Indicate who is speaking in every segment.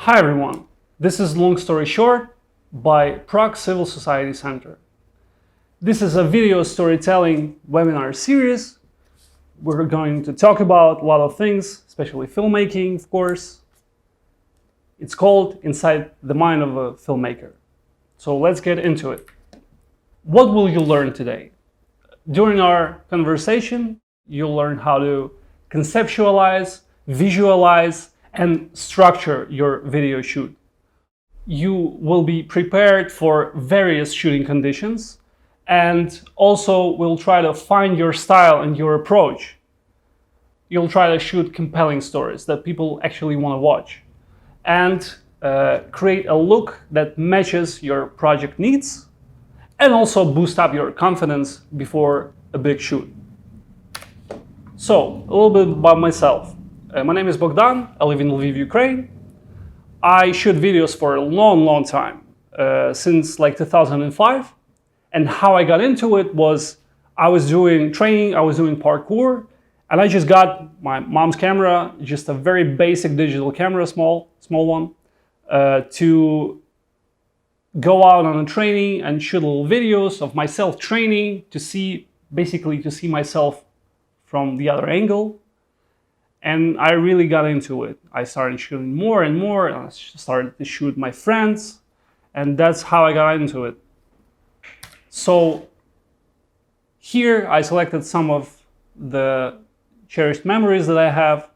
Speaker 1: Hi everyone, this is Long Story Short by Prague Civil Society Center. This is a video storytelling webinar series. We're going to talk about a lot of things, especially filmmaking, of course. It's called Inside the Mind of a Filmmaker. So let's get into it. What will you learn today? During our conversation, you'll learn how to conceptualize, visualize, and structure your video shoot. You will be prepared for various shooting conditions and also will try to find your style and your approach. You'll try to shoot compelling stories that people actually want to watch and create a look that matches your project needs and also boost up your confidence before a big shoot. So, a little bit about myself. My name is Bohdan, I live in Lviv, Ukraine. I shoot videos for a long time, since like 2005. And how I got into it was I was doing training, I was doing parkour, and I just got my mom's camera, just a very basic digital camera, small one, to go out on a training and shoot little videos of myself training to see myself from the other angle. And I really got into it. I started shooting more and more, and I started to shoot my friends, and that's how I got into it. So here I selected some of the cherished memories that I have,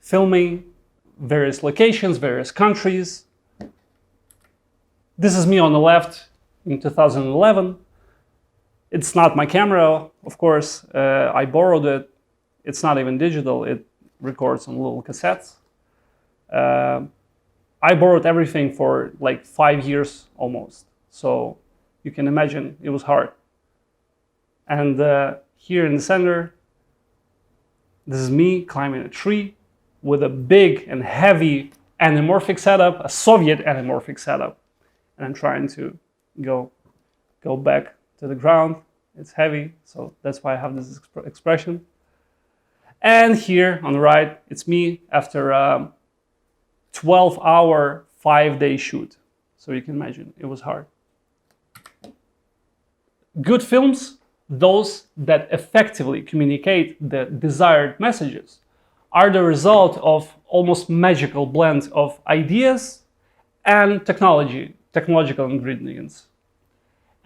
Speaker 1: filming various locations, various countries. This is me on the left in 2011. It's not my camera, of course. I borrowed it. It's not even digital, it records on little cassettes. I borrowed everything for like 5 years almost. So you can imagine it was hard. And here in the center, this is me climbing a tree with a big and heavy anamorphic setup, a Soviet anamorphic setup. And I'm trying to go back to the ground. It's heavy, so that's why I have this expression. And here on the right, it's me after a 12-hour, 5-day shoot. So you can imagine, it was hard. Good films, those that effectively communicate the desired messages, are the result of almost magical blend of ideas and technological ingredients.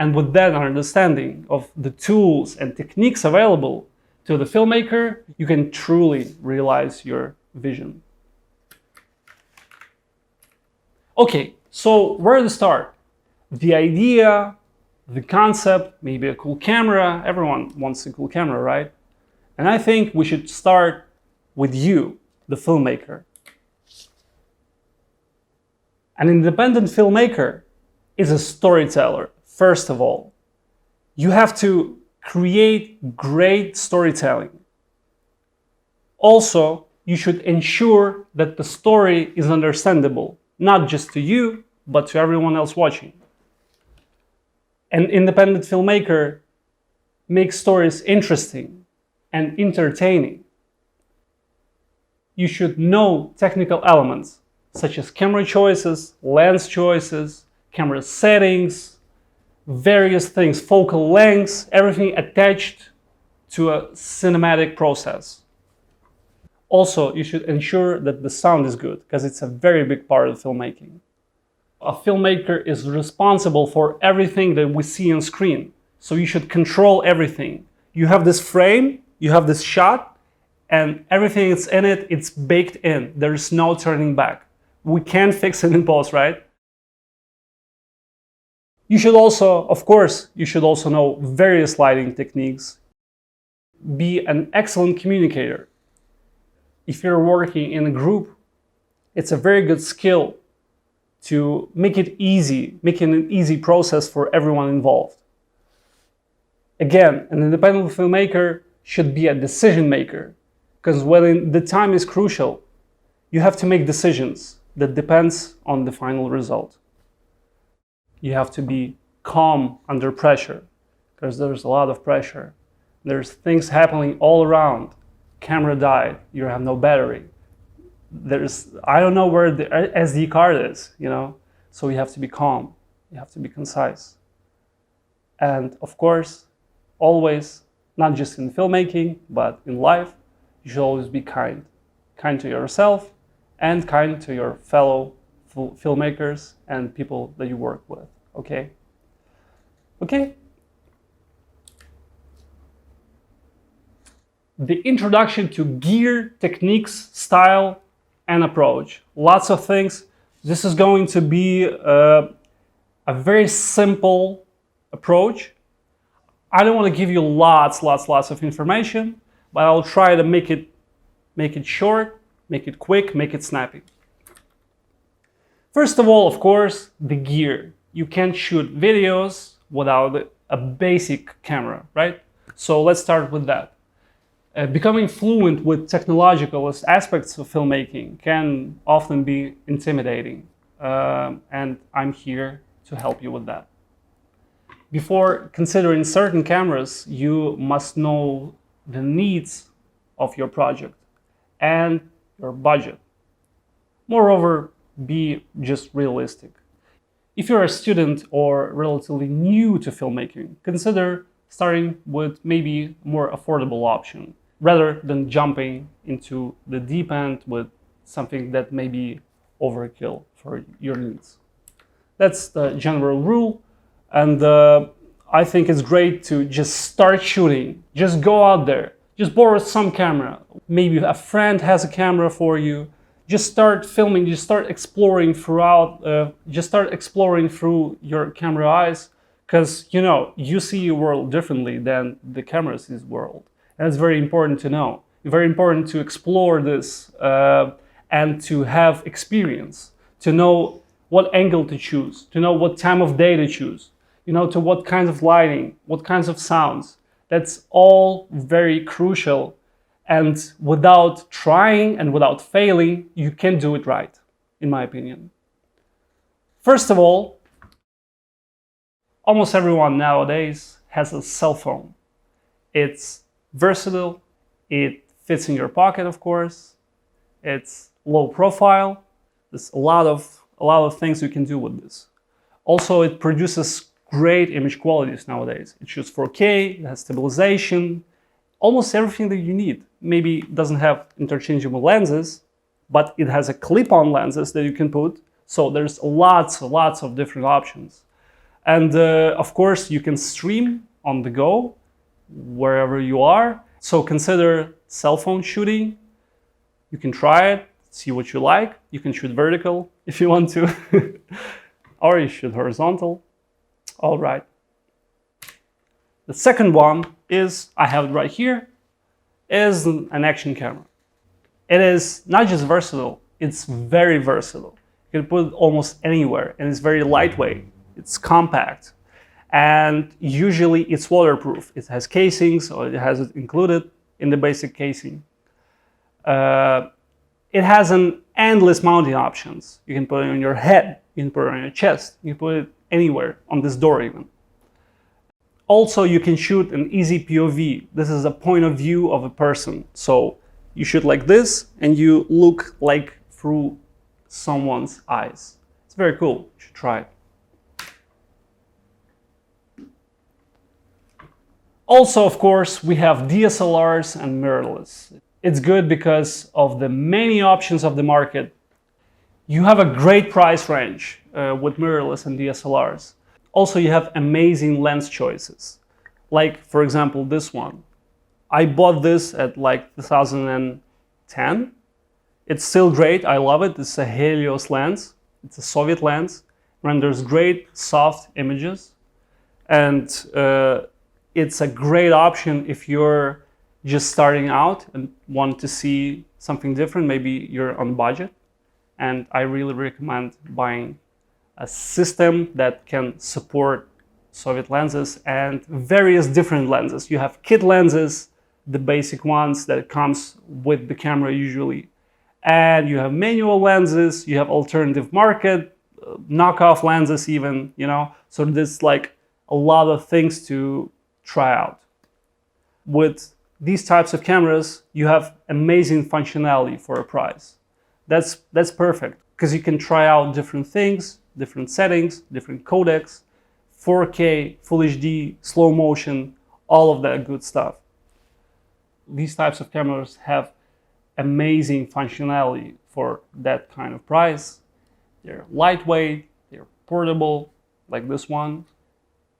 Speaker 1: And with that understanding of the tools and techniques available to the filmmaker, you can truly realize your vision. Okay, so where to start? The idea, the concept, maybe a cool camera. Everyone wants a cool camera, right? And I think we should start with you, the filmmaker. An independent filmmaker is a storyteller, first of all. You have to create great storytelling. Also, you should ensure that the story is understandable, not just to you, but to everyone else watching. An independent filmmaker makes stories interesting and entertaining. You should know technical elements, such as camera choices, lens choices, camera settings, various things, focal lengths, everything attached to a cinematic process. Also, you should ensure that the sound is good, because it's a very big part of filmmaking. A filmmaker is responsible for everything that we see on screen, so you should control everything. You have this frame, you have this shot, and everything that's in it, it's baked in. There's no turning back. We can't fix it in post, right? You should also, of course, know various lighting techniques. Be an excellent communicator. If you're working in a group, it's a very good skill to make it an easy process for everyone involved. Again, an independent filmmaker should be a decision maker, because when the time is crucial, you have to make decisions that depends on the final result. You have to be calm under pressure, because there's a lot of pressure. There's things happening all around. Camera died, you have no battery. I don't know where the SD card is, you know? So you have to be calm, you have to be concise. And of course, always, not just in filmmaking, but in life, you should always be kind. Kind to yourself and kind to your fellow filmmakers and people that you work with, okay? Okay? The introduction to gear, techniques, style, and approach. Lots of things. This is going to be a very simple approach. I don't want to give you lots of information, but I'll try to make it short, make it quick, make it snappy. First of all, of course, the gear. You can't shoot videos without a basic camera, right? So let's start with that. Becoming fluent with technological aspects of filmmaking can often be intimidating, and I'm here to help you with that. Before considering certain cameras, you must know the needs of your project and your budget. Moreover, be just realistic. If you're a student or relatively new to filmmaking, consider starting with maybe a more affordable option, rather than jumping into the deep end with something that may be overkill for your needs. That's the general rule, and I think it's great to just start shooting. Just go out there, just borrow some camera. Maybe a friend has a camera for you. Just start filming, just start exploring through your camera eyes, because you see your world differently than the camera sees the world. And it's very important to know. Very important to explore this and to have experience, to know what angle to choose, to know what time of day to choose, to what kinds of lighting, what kinds of sounds. That's all very crucial. And without trying and without failing, you can't do it right, in my opinion. First of all, almost everyone nowadays has a cell phone. It's versatile, it fits in your pocket, of course, it's low profile. There's a lot of things you can do with this. Also, it produces great image qualities nowadays. It shoots 4K, it has stabilization, almost everything that you need. Maybe it doesn't have interchangeable lenses, but it has a clip-on lenses that you can put. So there's lots of different options. And of course, you can stream on the go, wherever you are. So consider cell phone shooting. You can try it, see what you like. You can shoot vertical if you want to, or you shoot horizontal. All right. The second one is, I have it right here, is an action camera. It is not just versatile, it's very versatile. You can put it almost anywhere, and it's very lightweight, it's compact, and usually it's waterproof. It has casings, or it has it included in the basic casing. It has an endless mounting options. You can put it on your head, you can put it on your chest, you can put it anywhere, on this door even. Also, you can shoot an easy POV. This is a point of view of a person. So you shoot like this and you look like through someone's eyes. It's very cool. You should try it. Also, of course, we have DSLRs and mirrorless. It's good because of the many options of the market. You have a great price range with mirrorless and DSLRs. Also, you have amazing lens choices. Like, for example, this one. I bought this at like 2010. It's still great. I love it. It's a Helios lens. It's a Soviet lens. Renders great, soft images. And it's a great option if you're just starting out and want to see something different. Maybe you're on budget. And I really recommend buying a system that can support Soviet lenses and various different lenses. You have kit lenses, the basic ones that comes with the camera usually. And you have manual lenses, you have alternative market, knockoff lenses even, So there's like a lot of things to try out. With these types of cameras, you have amazing functionality for a price. That's perfect, because you can try out different things, different settings, different codecs, 4K, Full HD, slow motion, all of that good stuff. These types of cameras have amazing functionality for that kind of price. They're lightweight, they're portable, like this one.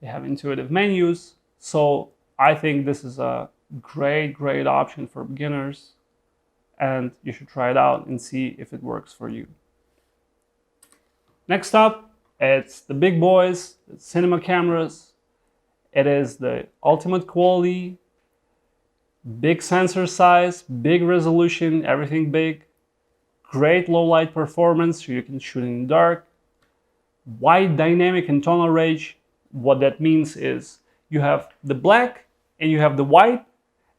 Speaker 1: They have intuitive menus. So I think this is a great option for beginners, and you should try it out and see if it works for you. Next up, it's the big boys, the cinema cameras. It is the ultimate quality, big sensor size, big resolution, everything big, great low light performance, so you can shoot in the dark, wide dynamic and tonal range. What that means is you have the black and you have the white,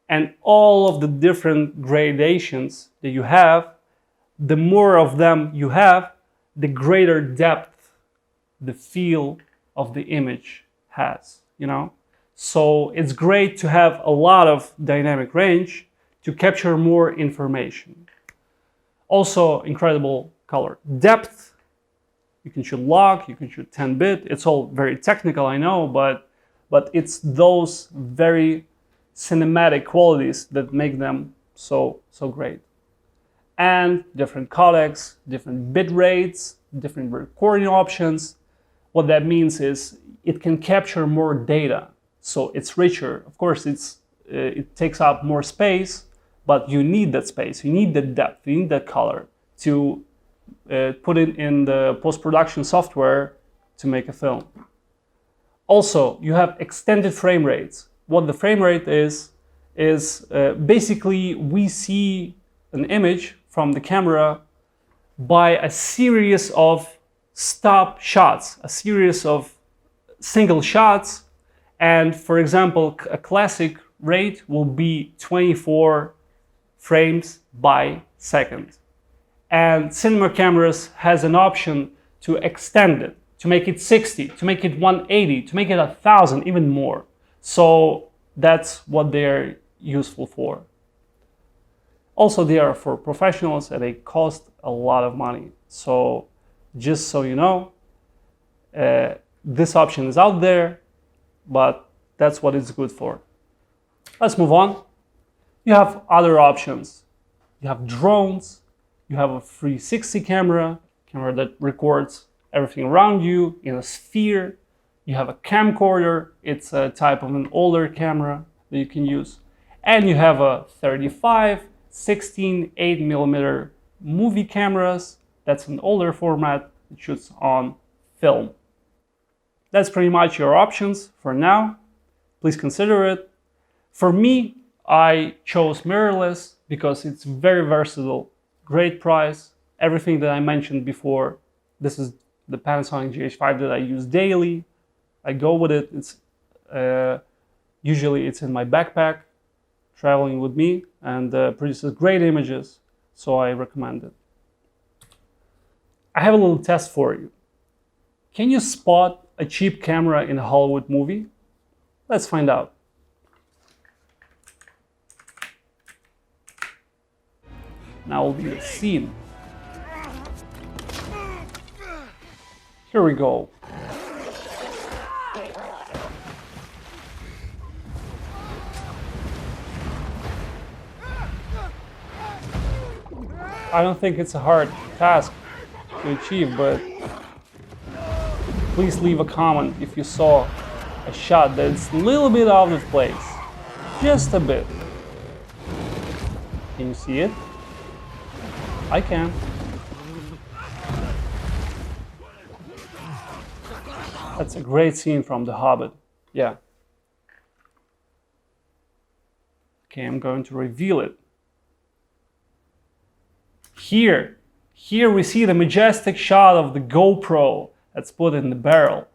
Speaker 1: and all of the different gradations that you have, the more of them you have, the greater depth the feel of the image has, you know? So it's great to have a lot of dynamic range to capture more information. Also, incredible color depth. You can shoot log, you can shoot 10-bit. It's all very technical, I know, but it's those very cinematic qualities that make them so great. And different codecs, different bit rates, different recording options. What that means is it can capture more data, so it's richer. Of course, it takes up more space, but you need that space, you need the depth, you need that color to put it in the post-production software to make a film. Also, you have extended frame rates. What the frame rate is basically we see an image from the camera by a series of stop shots, a series of single shots. And for example, a classic rate will be 24 frames by second. And cinema cameras has an option to extend it, to make it 60, to make it 180, to make it 1,000, even more. So that's what they're useful for. Also, they are for professionals and they cost a lot of money. So just so you know, this option is out there, but that's what it's good for. Let's move on. You have other options. You have drones, you have a 360 camera that records everything around you in a sphere. You have a camcorder, it's a type of an older camera that you can use. And you have a 35, 16, 8mm movie cameras. That's an older format that shoots on film. That's pretty much your options for now. Please consider it. For me, I chose mirrorless because it's very versatile, great price, everything that I mentioned before. This is the Panasonic GH5 that I use daily. I go with it. It's usually it's in my backpack, traveling with me, and produces great images, so I recommend it. I have a little test for you. Can you spot a cheap camera in a Hollywood movie? Let's find out. Now will be the scene. Here we go. I don't think it's a hard task to achieve, but please leave a comment if you saw a shot that's a little bit out of place. Just a bit. Can you see it? I can. That's a great scene from The Hobbit. Yeah. Okay, I'm going to reveal it. Here we see the majestic shot of the GoPro that's put in the barrel.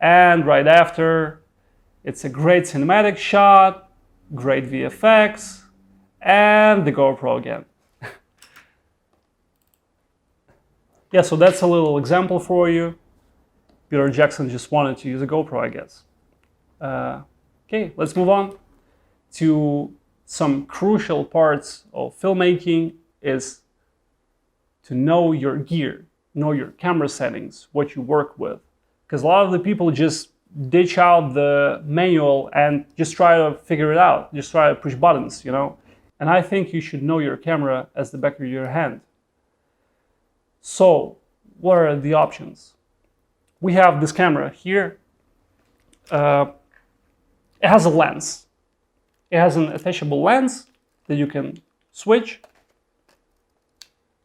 Speaker 1: And right after, it's a great cinematic shot, great VFX, and the GoPro again. Yeah, so that's a little example for you. Peter Jackson just wanted to use a GoPro, I guess. Okay, let's move on to some crucial parts of filmmaking. Is to know your gear, know your camera settings, what you work with. Because a lot of the people just ditch out the manual and just try to figure it out, just try to push buttons, you know? And I think you should know your camera as the back of your hand. So, what are the options? We have this camera here. It has a lens. It has an attachable lens that you can switch.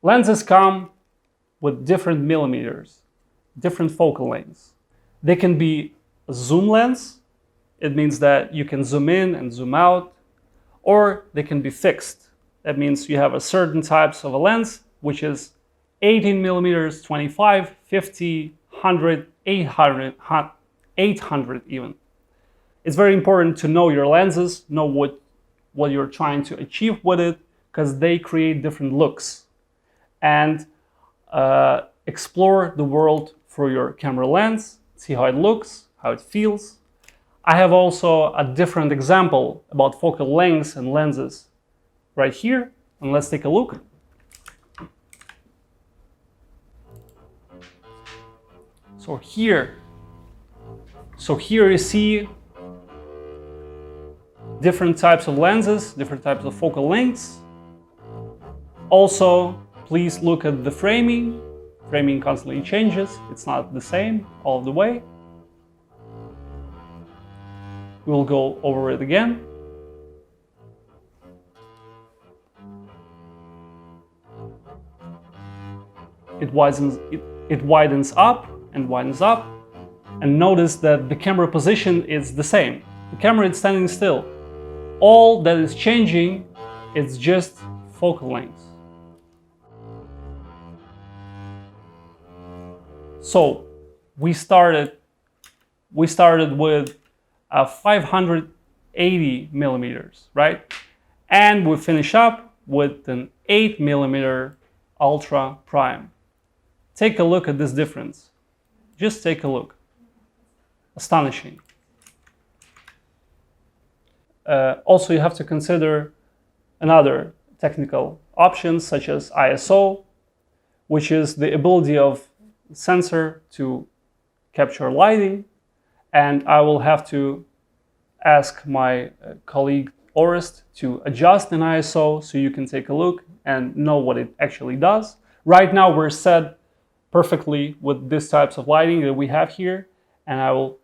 Speaker 1: Lenses come with different millimeters, different focal lengths. They can be a zoom lens. It means that you can zoom in and zoom out. Or they can be fixed. That means you have a certain types of a lens, which is 18 millimeters, 25, 50, 100, 800 even. It's very important to know your lenses, know what you're trying to achieve with it, because they create different looks. And explore the world through your camera lens, see how it looks, how it feels. I have also a different example about focal lengths and lenses right here, and let's take a look. So here you see different types of lenses, different types of focal lengths. Also, please look at the framing. Framing constantly changes. It's not the same all the way. We'll go over it again. It widens up and widens up. And notice that the camera position is the same. The camera is standing still. All that is changing is just focal length. So we started with 580 millimeters, right? And we finish up with an 8 millimeter ultra prime. Take a look at this difference. Just take a look. Astonishing. Also, you have to consider another technical options such as ISO, which is the ability of the sensor to capture lighting. And I will have to ask my colleague Orest to adjust an ISO so you can take a look and know what it actually does. Right now we're set perfectly with these types of lighting that we have here, and I will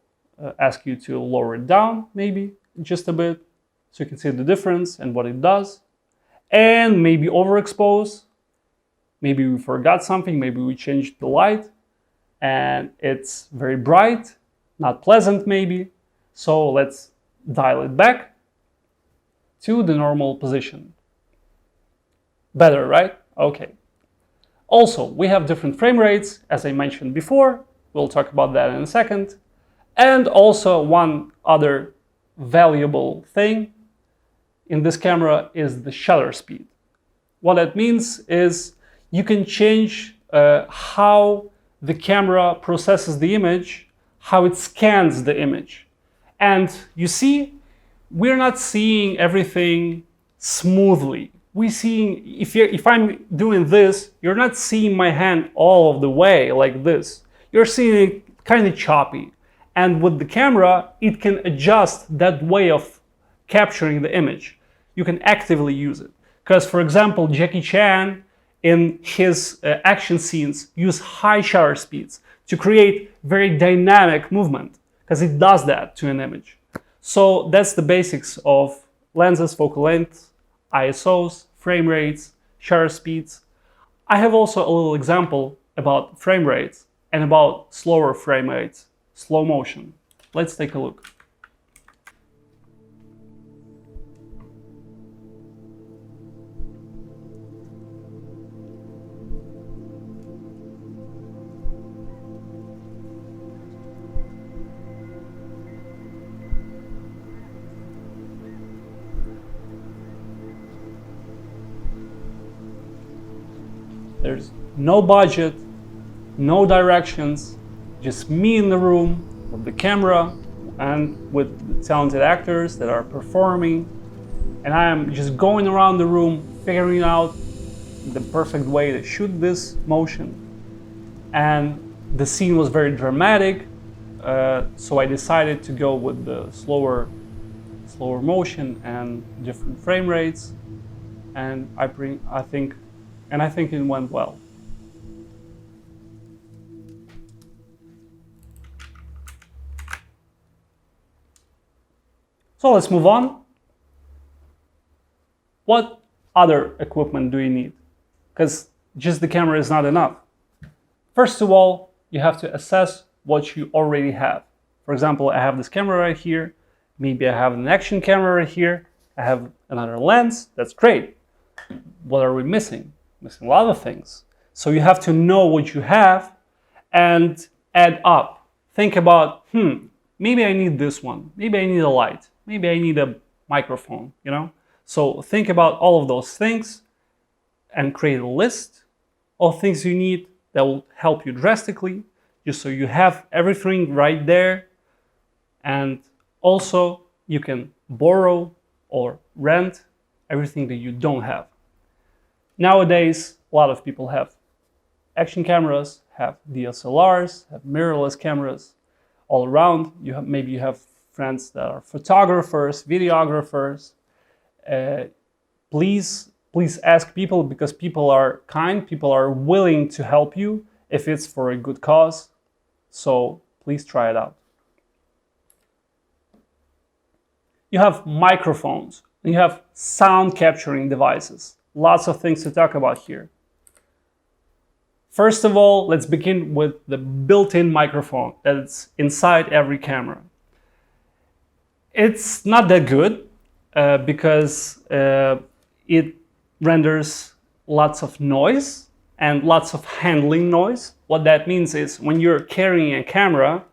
Speaker 1: ask you to lower it down maybe just a bit so you can see the difference and what it does. And maybe overexpose. Maybe we forgot something, maybe we changed the light and it's very bright, not pleasant maybe. So let's dial it back to the normal position. Better, right? Okay. Also, we have different frame rates, as I mentioned before. We'll talk about that in a second. And also one other valuable thing in this camera is the shutter speed. What that means is you can change how the camera processes the image, how it scans the image. And you see, we're not seeing everything smoothly. We seeing, if I'm doing this, you're not seeing my hand all of the way like this. You're seeing it kind of choppy. And with the camera, it can adjust that way of capturing the image. You can actively use it. Because, for example, Jackie Chan, in his action scenes, use high shutter speeds to create very dynamic movement, because it does that to an image. So that's the basics of lenses, focal lengths, ISOs, frame rates, shutter speeds. I have also a little example about frame rates and about slower frame rates, slow motion. Let's take a look. There's no budget, no directions, just me in the room with the camera and with the talented actors that are performing. And I am just going around the room, figuring out the perfect way to shoot this motion. And the scene was very dramatic, so I decided to go with the slower motion and different frame rates, and I think it went well. So let's move on. What other equipment do you need? Because just the camera is not enough. First of all, you have to assess what you already have. For example, I have this camera right here. Maybe I have an action camera right here. I have another lens. That's great. What are we missing? Missing a lot of things. So you have to know what you have and add up. Think about, maybe I need this one. Maybe I need a light. Maybe I need a microphone, you know? So think about all of those things and create a list of things you need that will help you drastically, just so you have everything right there. And also you can borrow or rent everything that you don't have. Nowadays, a lot of people have action cameras, have DSLRs, have mirrorless cameras all around. Maybe you have friends that are photographers, videographers. Please ask people, because people are kind, people are willing to help you if it's for a good cause. So please try it out. You have microphones, and you have sound capturing devices. Lots of things to talk about here. First of all, let's begin with the built-in microphone that's inside every camera. It's not that good because it renders lots of noise and lots of handling noise. What that means is when you're carrying a camera,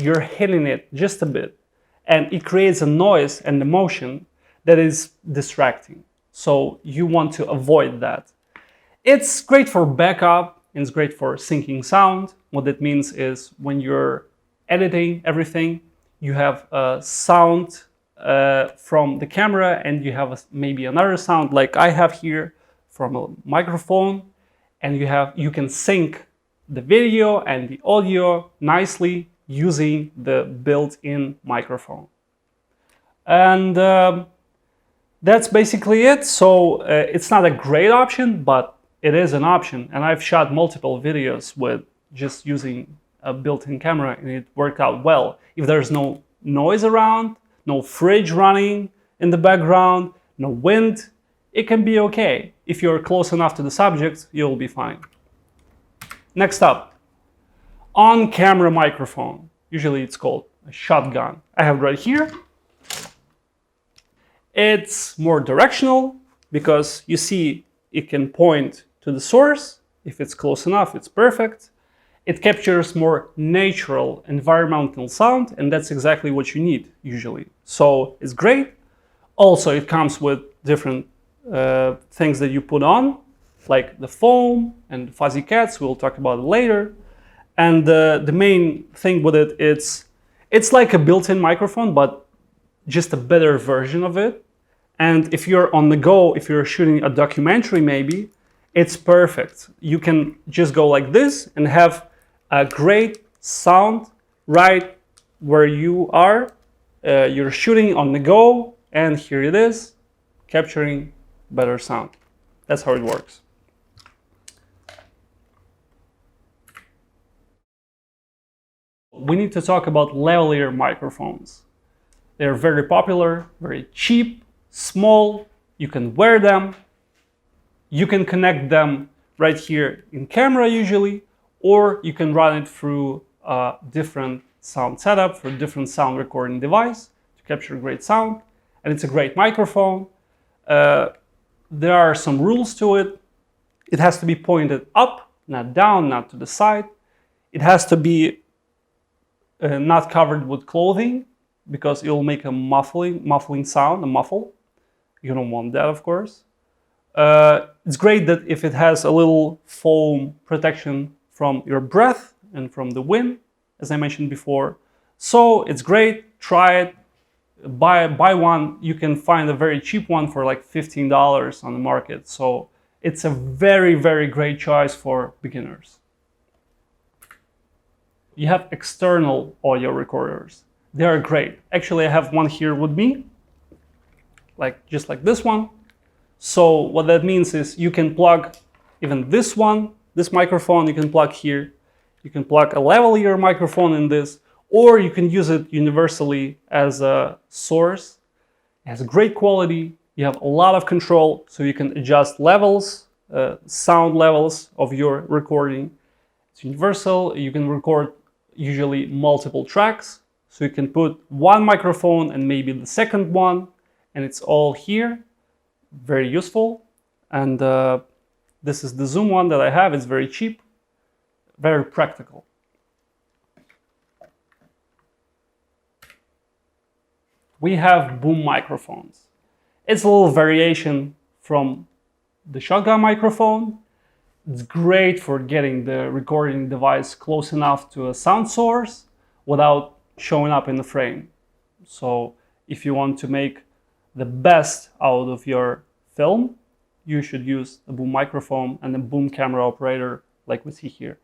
Speaker 1: you're hitting it just a bit, and it creates a noise and emotion that is distracting. So you want to avoid that. It's great for backup, and it's great for syncing sound. What that means is when you're editing everything, you have a sound from the camera, and you have maybe another sound like I have here from a microphone, and you can sync the video and the audio nicely using the built-in microphone. And that's basically it. So it's not a great option, but it is an option, and I've shot multiple videos with just using a built-in camera, and it worked out well. If there's no noise around, no fridge running in the background, no wind, it can be okay. If you're close enough to the subject, you'll be fine. Next up, on-camera microphone. Usually it's called a shotgun. I have it right here. It's more directional because you see it can point to the source. If it's close enough, it's perfect. It captures more natural environmental sound, and that's exactly what you need usually. So it's great. Also, it comes with different things that you put on, like the foam and fuzzy cats. We'll talk about it later. And the main thing with it, it's like a built-in microphone, but just a better version of it. And if you're on the go, if you're shooting a documentary maybe, it's perfect. You can just go like this and have a great sound right where you are. You're shooting on the go, and here it is, capturing better sound. That's how it works. We need to talk about lavalier microphones. They're very popular, very cheap, small. You can wear them. You can connect them right here in camera usually, or you can run it through a different sound setup for a different sound recording device to capture great sound. And it's a great microphone. There are some rules to it. It has to be pointed up, not down, not to the side. It has to be not covered with clothing, because it will make a muffling sound, a muffle. You don't want that, of course. It's great that if it has a little foam protection from your breath and from the wind, as I mentioned before. So it's great, try it, buy one. You can find a very cheap one for like $15 on the market. So It's a very, very great choice for beginners. You have external audio recorders. They are great. Actually, I have one here with me, just like this one. So what that means is you can plug even this one, this microphone, you can plug here. You can plug a lavalier microphone in this, or you can use it universally as a source. It has great quality. You have a lot of control, so you can adjust levels, sound levels of your recording. It's universal. You can record usually multiple tracks. So you can put one microphone and maybe the second one, and it's all here. Very useful. And this is the Zoom one that I have. It's very cheap, very practical. We have boom microphones. It's a little variation from the shotgun microphone. It's great for getting the recording device close enough to a sound source without showing up in the frame. So if you want to make the best out of your film, you should use a boom microphone and a boom camera operator like we see here.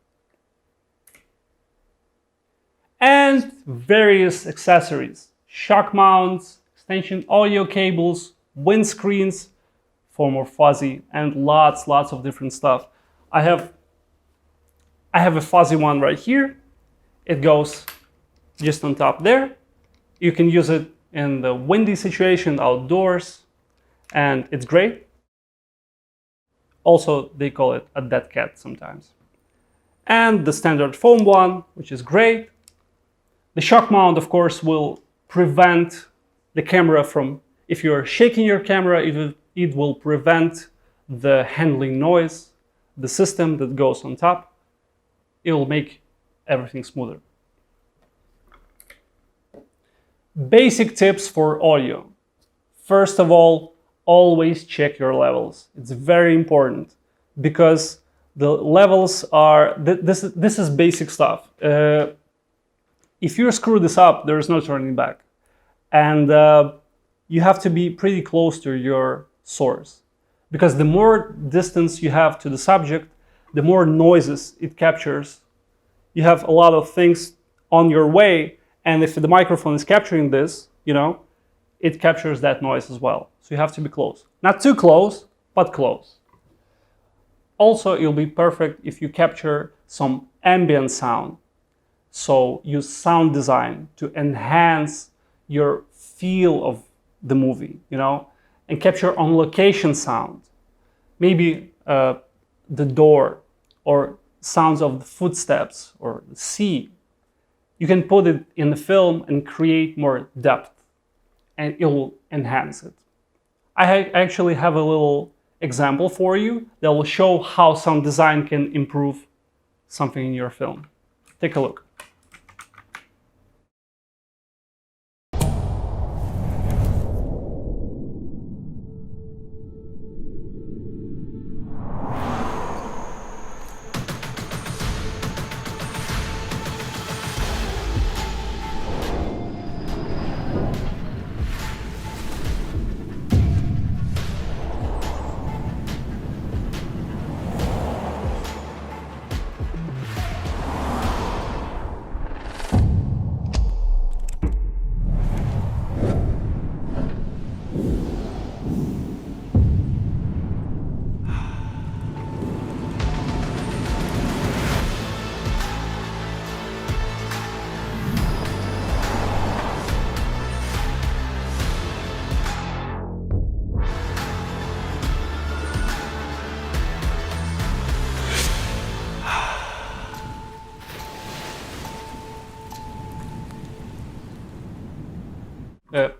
Speaker 1: And various accessories, shock mounts, extension audio cables, windscreens for more fuzzy, and lots of different stuff. I have a fuzzy one right here. It goes just on top there. You can use it in the windy situation outdoors, and it's great. Also, they call it a dead cat sometimes. And the standard foam one, which is great. The shock mount, of course, will prevent the camera from, if you're shaking your camera, it will prevent the handling noise, the system that goes on top. It will make everything smoother. Basic tips for audio. First of all, always check your levels. It's very important because the levels are, this is basic stuff. If you screw this up, there is no turning back. And you have to be pretty close to your source, because the more distance you have to the subject, the more noises it captures. You have a lot of things on your way, and if the microphone is capturing this, it captures that noise as well. So you have to be close. Not too close, but close. Also, it'll be perfect if you capture some ambient sound. So use sound design to enhance your feel of the movie, and capture on location sound. Maybe the door, or sounds of the footsteps, or the sea. You can put it in the film and create more depth, and it will enhance it. I actually have a little example for you that will show how sound design can improve something in your film. Take a look.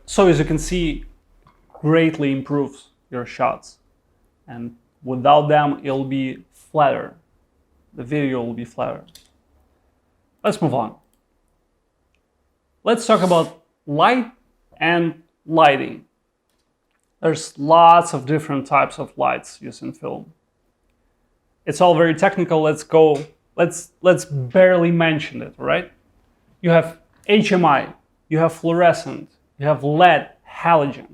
Speaker 1: So as you can see, greatly improves your shots, and without them it'll be flatter. The video will be flatter. Let's move on. Let's talk about light and lighting. There's lots of different types of lights used in film. It's all very technical. Let's barely mention it, right? You have HMI, you have fluorescent, you have LED, halogen.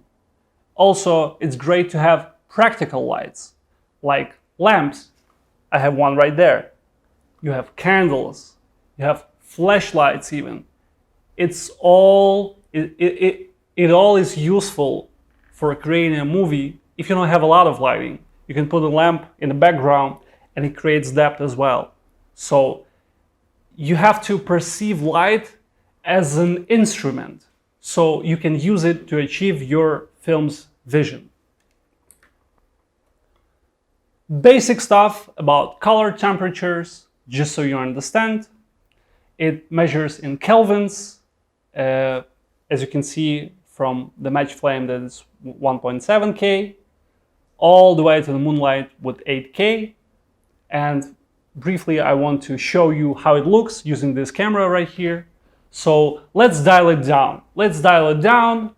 Speaker 1: Also, it's great to have practical lights, like lamps. I have one right there. You have candles, you have flashlights even. It all is useful for creating a movie. If you don't have a lot of lighting, you can put a lamp in the background and it creates depth as well. So you have to perceive light as an instrument, so you can use it to achieve your film's vision. Basic stuff about color temperatures, just so you understand. It measures in kelvins. As you can see from the match flame, that is 1.7K, all the way to the moonlight with 8K. And briefly, I want to show you how it looks using this camera right here. So let's dial it down. Let's dial it down,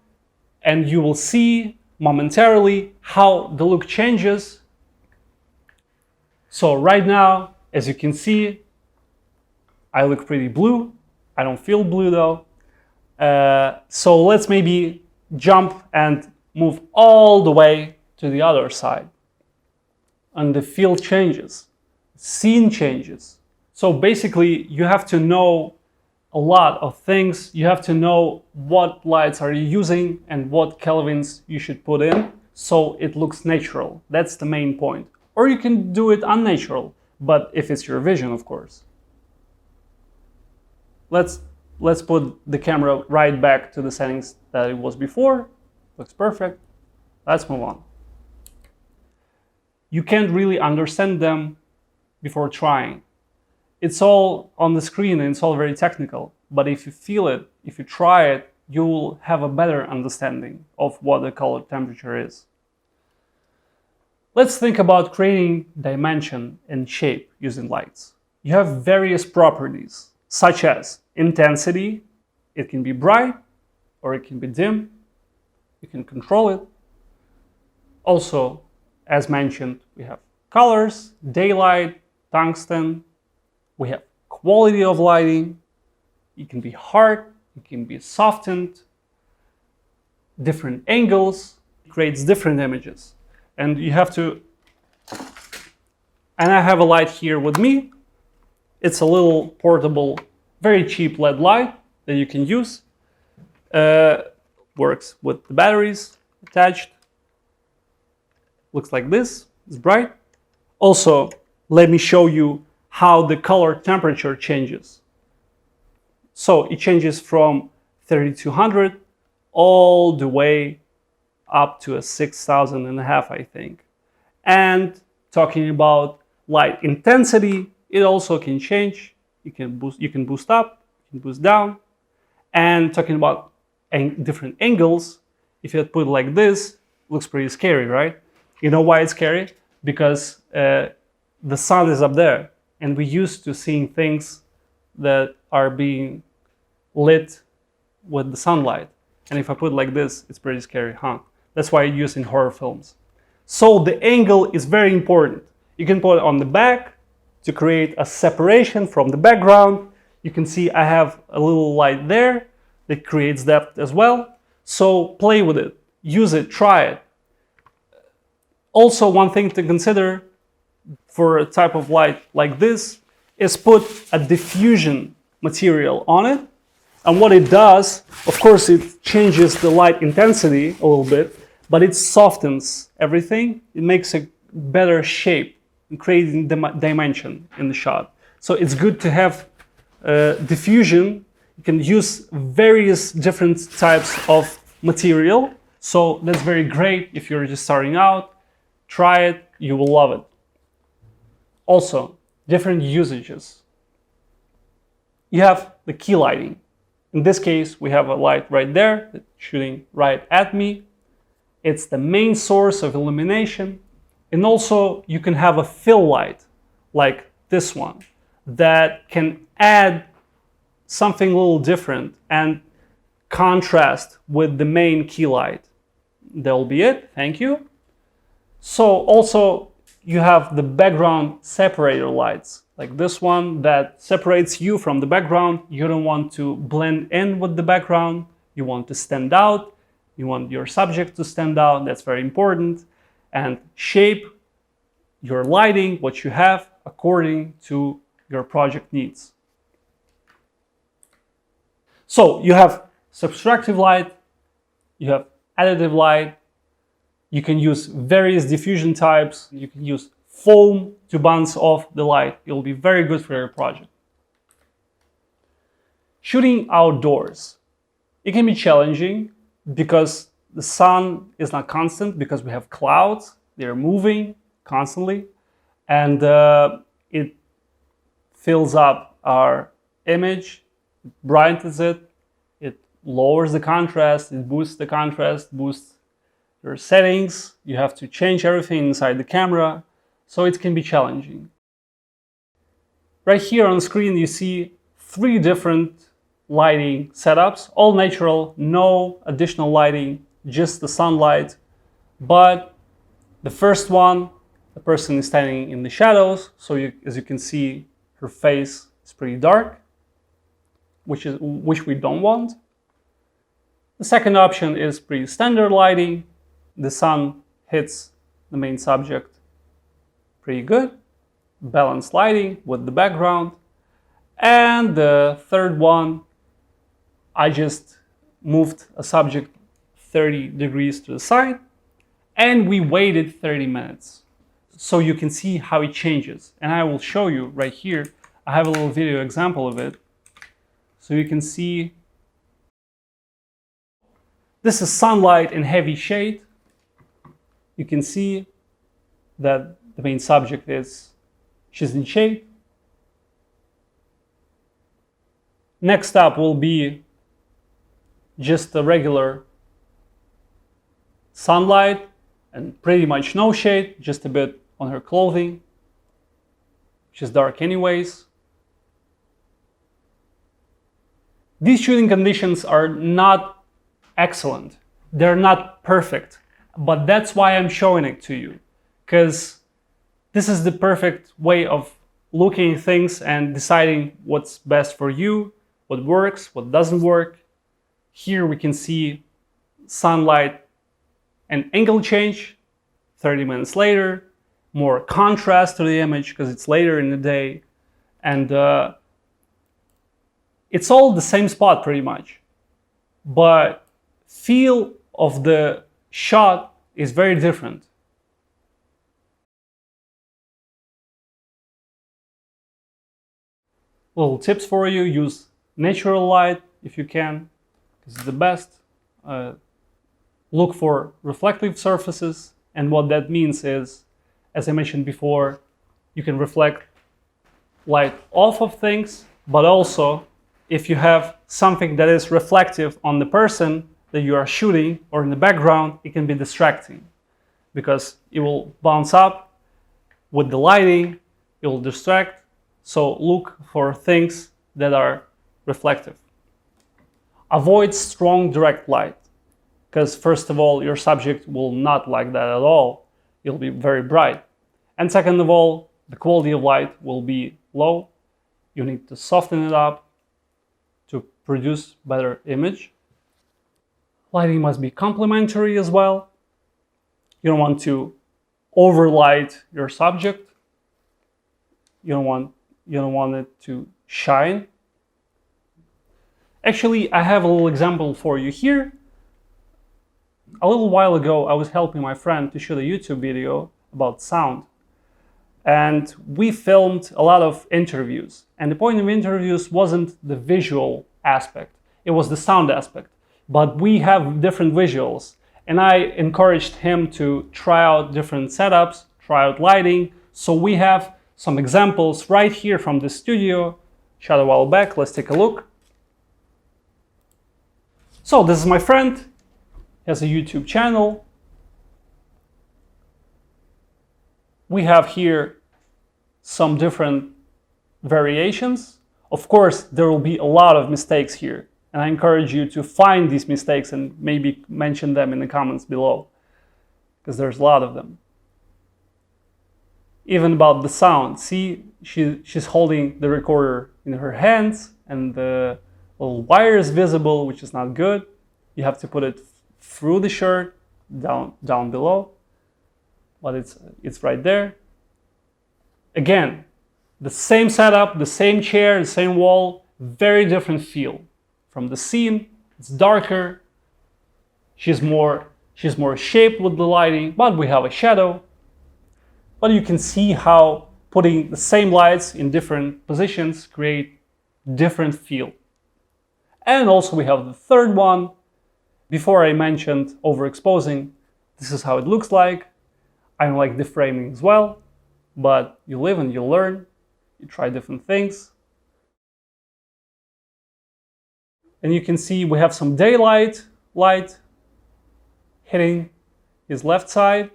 Speaker 1: and you will see momentarily how the look changes. So right now, as you can see, I look pretty blue. I don't feel blue though. So let's maybe jump and move all the way to the other side. And the field changes, scene changes. So basically, you have to know a lot of things. You have to know what lights are you using and what kelvins you should put in so it looks natural. That's the main point. Or you can do it unnatural, but if it's your vision, of course. Let's put the camera right back to the settings that it was before. Looks perfect. Let's move on. You can't really understand them before trying. It's all on the screen and it's all very technical, but if you feel it, if you try it, you will have a better understanding of what the color temperature is. Let's think about creating dimension and shape using lights. You have various properties, such as intensity. It can be bright or it can be dim. You can control it. Also, as mentioned, we have colors, daylight, tungsten. We have quality of lighting. It can be hard, it can be softened, different angles. It creates different images. And you have to, and I have a light here with me. It's a little portable, very cheap LED light that you can use. Works with the batteries attached. Looks like this, it's bright. Also, let me show you how the color temperature changes. So it changes from 3200 all the way up to a 6,500, I think. And talking about light intensity, it also can change. You can boost up, you can boost down. And talking about different angles, if you put it like this, it looks pretty scary, right? You know why it's scary? Because the sun is up there, and we're used to seeing things that are being lit with the sunlight. And if I put it like this, it's pretty scary, huh? That's why I use in horror films. So the angle is very important. You can put it on the back to create a separation from the background. You can see I have a little light there that creates depth as well. So play with it, use it, try it. Also, one thing to consider for a type of light like this is put a diffusion material on it. And what it does, of course, it changes the light intensity a little bit, but it softens everything. It makes a better shape and creating dimension in the shot. So it's good to have diffusion. You can use various different types of material. So that's very great if you're just starting out. Try it, you will love it. Also, different usages. You have the key lighting. In this case, we have a light right there that's shooting right at me. It's the main source of illumination. And also, you can have a fill light, like this one, that can add something a little different and contrast with the main key light. That'll be it. Thank you. So also, you have the background separator lights, like this one that separates you from the background. You don't want to blend in with the background. You want to stand out. You want your subject to stand out. That's very important. And shape, your lighting, what you have, according to your project needs. So you have subtractive light, you have additive light, you can use various diffusion types, you can use foam to bounce off the light. It will be very good for your project. Shooting outdoors. It can be challenging because the sun is not constant, because we have clouds, they're moving constantly, and it fills up our image, it brightens it, it lowers the contrast, it boosts the contrast, boosts your settings, you have to change everything inside the camera, so it can be challenging. Right here on the screen you see 3 different lighting setups, all natural, no additional lighting, just the sunlight. But the first one, the person is standing in the shadows, so as you can see, her face is pretty dark, which we don't want. The second option is pretty standard lighting. The sun hits the main subject pretty good, balanced lighting with the background. And the third one, I just moved a subject 30 degrees to the side and we waited 30 minutes. So you can see how it changes. And I will show you right here. I have a little video example of it. So you can see this is sunlight in heavy shade. You can see that the main subject she's in shade. Next up will be just the regular sunlight and pretty much no shade, just a bit on her clothing, which is dark anyways. These shooting conditions are not excellent. They're not perfect, but that's why I'm showing it to you, because this is the perfect way of looking at things and deciding what's best for you, what works, what doesn't work. Here we can see sunlight and angle change 30 minutes later, more contrast to the image because it's later in the day, and it's all the same spot pretty much, but feel of the shot is very different. Little tips for you: use natural light if you can, because it's the best. Look for reflective surfaces, and what that means is, as I mentioned before, you can reflect light off of things, but also if you have something that is reflective on the person that you are shooting or in the background, it can be distracting because it will bounce up with the lighting, it will distract. So look for things that are reflective. Avoid strong direct light, because first of all, your subject will not like that at all. It'll be very bright. And second of all, the quality of light will be low. You need to soften it up to produce better image. Lighting must be complementary as well. You don't want to overlight your subject. You don't want it to shine. Actually, I have a little example for you here. A little while ago, I was helping my friend to shoot a YouTube video about sound. And we filmed a lot of interviews. And the point of interviews wasn't the visual aspect, it was the sound aspect. But we have different visuals. And I encouraged him to try out different setups, try out lighting. So we have some examples right here from the studio, shot a while back. Let's take a look. So this is my friend. He has a YouTube channel. We have here some different variations. Of course, there will be a lot of mistakes here, and I encourage you to find these mistakes and maybe mention them in the comments below, because there's a lot of them. Even about the sound. See, she's holding the recorder in her hands, and the little wire is visible, which is not good. You have to put it through the shirt, down below, but it's right there. Again, the same setup, the same chair, the same wall, very different feel. From the scene, it's darker, she's more shaped with the lighting, but we have a shadow. But you can see how putting the same lights in different positions create different feel. And also we have the third one. Before I mentioned overexposing, this is how it looks like. I don't like deframing as well, but you live and you learn, you try different things. And you can see we have some daylight light hitting his left side,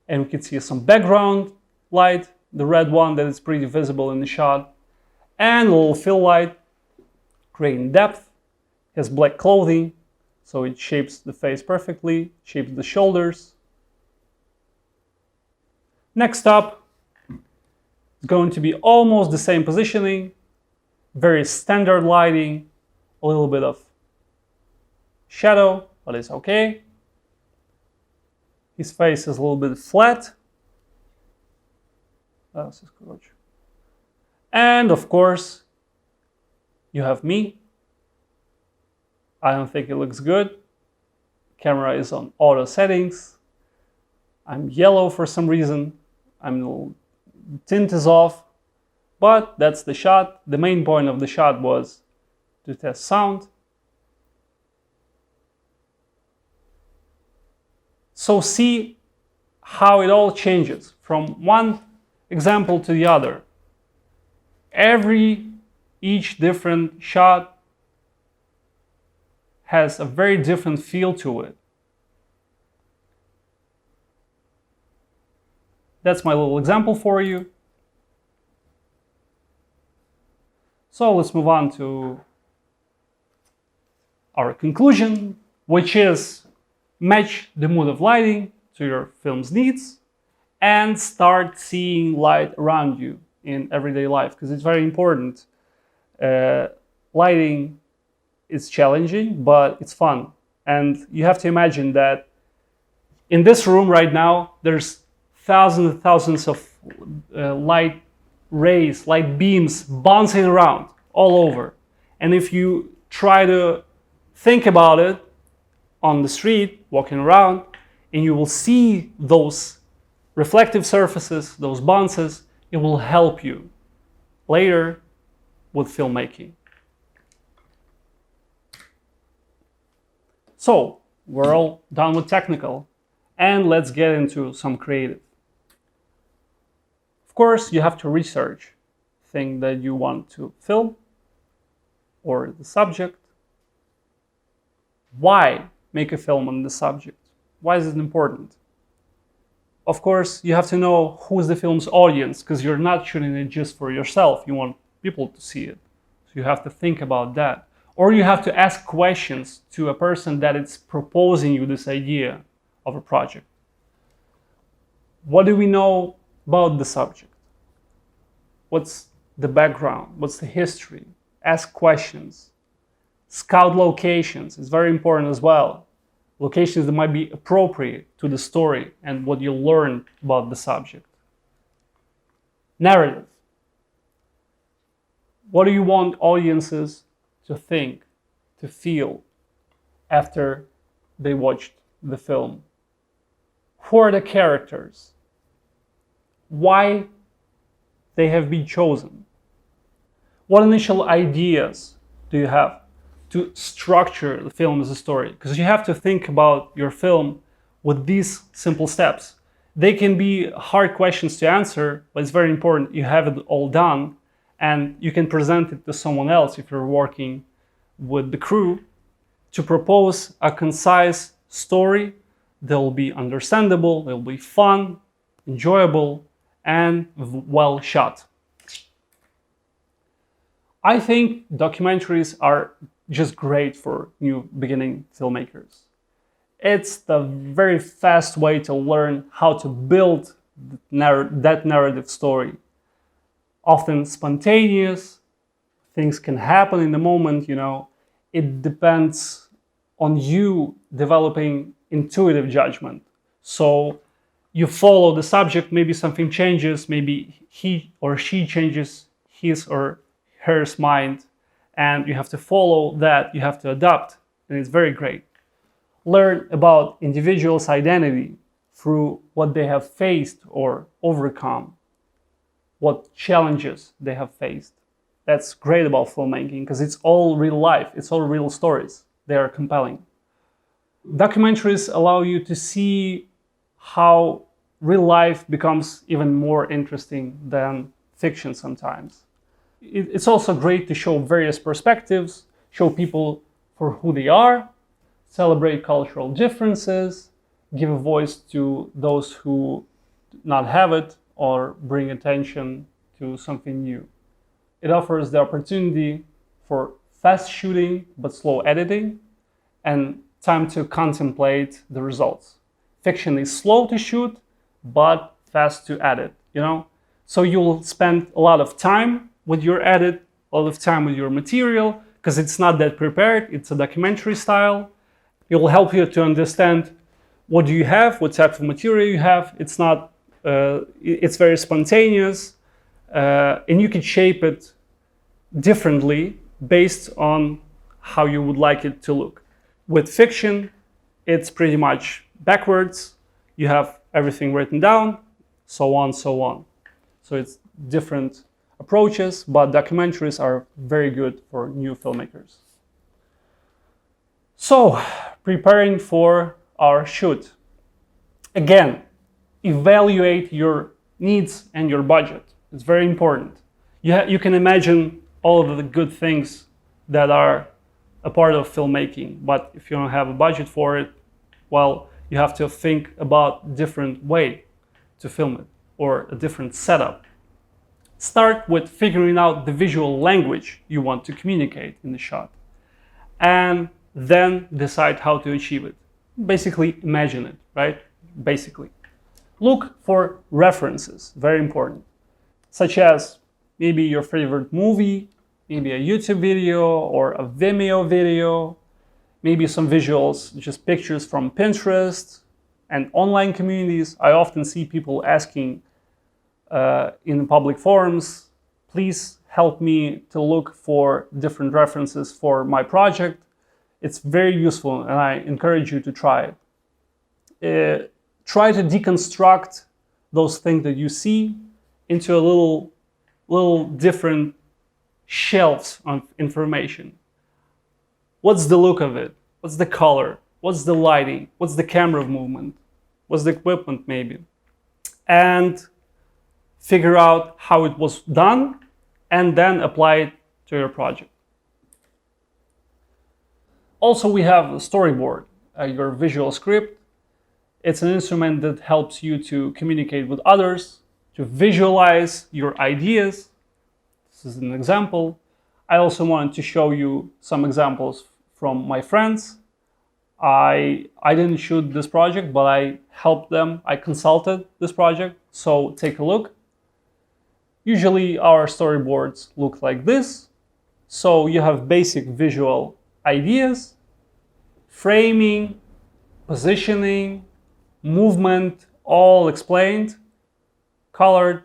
Speaker 1: and we can see some background light, the red one that is pretty visible in the shot, and a little fill light creating depth. He has black clothing, so it shapes the face perfectly, shapes the shoulders. Next up, it's going to be almost the same positioning, very standard lighting, a little bit of shadow, but it's okay. His face is a little bit flat. And of course, you have me. I don't think it looks good. Camera is on auto settings. I'm yellow for some reason. Tint is off, but that's the shot. The main point of the shot was to test sound. So see how it all changes from one example to the other. Each different shot has a very different feel to it. That's my little example for you. So let's move on to our conclusion, which is match the mood of lighting to your film's needs and start seeing light around you in everyday life, because it's very important. Lighting is challenging, but it's fun. And you have to imagine that in this room right now, there's thousands and thousands of light rays, light beams bouncing around all over. And if you try to think about it on the street, walking around, and you will see those reflective surfaces, those bounces, it will help you later with filmmaking. So, we're all done with technical, and let's get into some creative. Of course, you have to research the thing that you want to film or the subject. Why make a film on the subject? Why is it important? Of course, you have to know who is the film's audience, because you're not shooting it just for yourself. You want people to see it. So you have to think about that. Or you have to ask questions to a person that is proposing you this idea of a project. What do we know about the subject? What's the background? What's the history? Ask questions. Scout locations is very important as well. Locations that might be appropriate to the story and what you learn about the subject. Narrative. What do you want audiences to think, to feel after they watched the film? Who are the characters? Why they have been chosen? What initial ideas do you have to structure the film as a story? Because you have to think about your film with these simple steps. They can be hard questions to answer, but it's very important you have it all done and you can present it to someone else if you're working with the crew to propose a concise story that will be understandable, that will be fun, enjoyable, and well shot. I think documentaries are just great for new beginning filmmakers. It's the very fast way to learn how to build that narrative story. Often spontaneous, things can happen in the moment, you know. It depends on you developing intuitive judgment. So You follow the subject, maybe something changes, maybe he or she changes his or her mind, and you have to follow that, you have to adapt, and it's very great. Learn about individuals' identity through what they have faced or overcome, what challenges they have faced. That's great about filmmaking because it's all real life, it's all real stories. They are compelling. Documentaries allow you to see how real life becomes even more interesting than fiction sometimes. It's also great to show various perspectives, show people for who they are, celebrate cultural differences, give a voice to those who do not have it, or bring attention to something new. It offers the opportunity for fast shooting but slow editing and time to contemplate the results. Fiction is slow to shoot but fast to edit, So you'll spend a lot of time with your edit, a lot of time with your material, because it's not that prepared, it's a documentary style. It will help you to understand what do you have, what type of material you have. It's very spontaneous, and you can shape it differently based on how you would like it to look. With fiction, it's pretty much backwards. You have everything written down, so on, so on. So it's different approaches, but documentaries are very good for new filmmakers. So, preparing for our shoot. Again, evaluate your needs and your budget. It's very important. You can imagine all of the good things that are a part of filmmaking, but if you don't have a budget for it, well, you have to think about a different way to film it or a different setup. Start with figuring out the visual language you want to communicate in the shot, and then decide how to achieve it. Basically, imagine it, right? Basically. Look for references, very important, such as maybe your favorite movie, maybe a YouTube video or a Vimeo video, maybe some visuals, just pictures from Pinterest and online communities. I often see people asking in public forums, please help me to look for different references for my project. It's very useful and I encourage you to try it. Try to deconstruct those things that you see into a little different shelves of information. What's the look of it? What's the color? What's the lighting? What's the camera movement? What's the equipment maybe? And figure out how it was done and then apply it to your project. Also, we have a storyboard, your visual script. It's an instrument that helps you to communicate with others, to visualize your ideas. This is an example. I also wanted to show you some examples from my friends. I didn't shoot this project, but I helped them. I consulted this project, so take a look. Usually our storyboards look like this. So you have basic visual ideas, framing, positioning, movement, all explained, colored.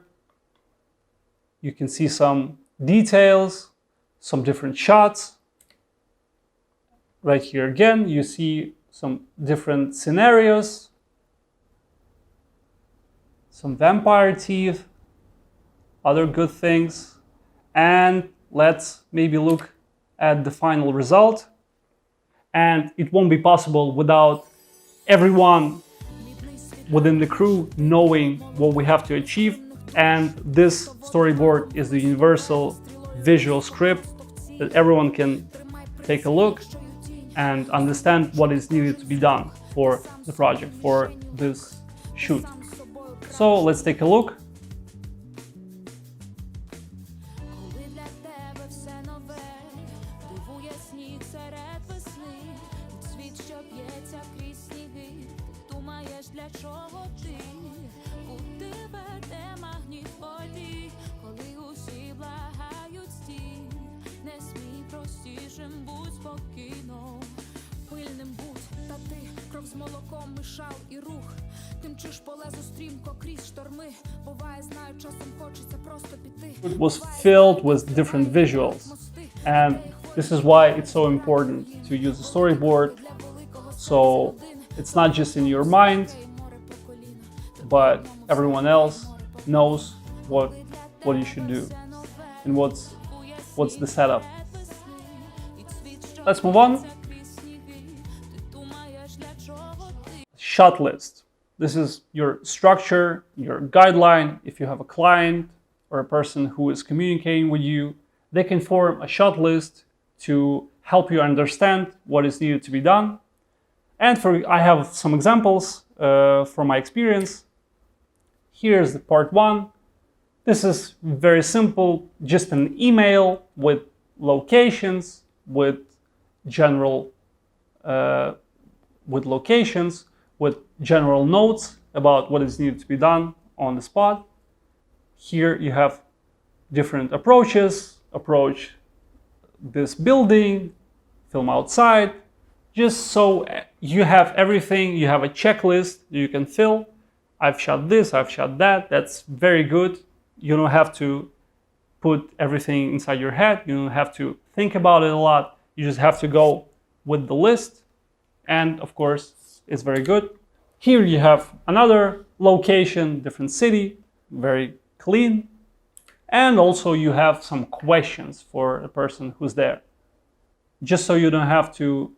Speaker 1: You can see some details, some different shots. Right here again, you see some different scenarios, some vampire teeth, other good things. And let's maybe look at the final result. And it won't be possible without everyone within the crew knowing what we have to achieve. And this storyboard is the universal visual script that everyone can take a look and understand what is needed to be done for the project, for this shoot. So let's take a look.
Speaker 2: Пильним будь, та ти кров з молоком мишав і рух.
Speaker 1: It was filled with different visuals, and this is why it's so important to use a storyboard, so it's not just in your mind, but everyone else knows what you should do and what's the setup. Let's move on. Shot list. This is your structure, your guideline. If you have a client or a person who is communicating with you, they can form a shot list to help you understand what is needed to be done. And I have some examples from my experience. Here's the part one. This is very simple, just an email with locations, with general notes about what is needed to be done on the spot. Here you have different approaches. Approach this building, film outside, just so you have everything. You have a checklist you can fill. I've shot this, I've shot that. That's very good. You don't have to put everything inside your head. You don't have to think about it a lot. You just have to go with the list. And of course, it's very good. Here you have another location, different city, very clean. And also you have some questions for the person who's there. Just so you don't have to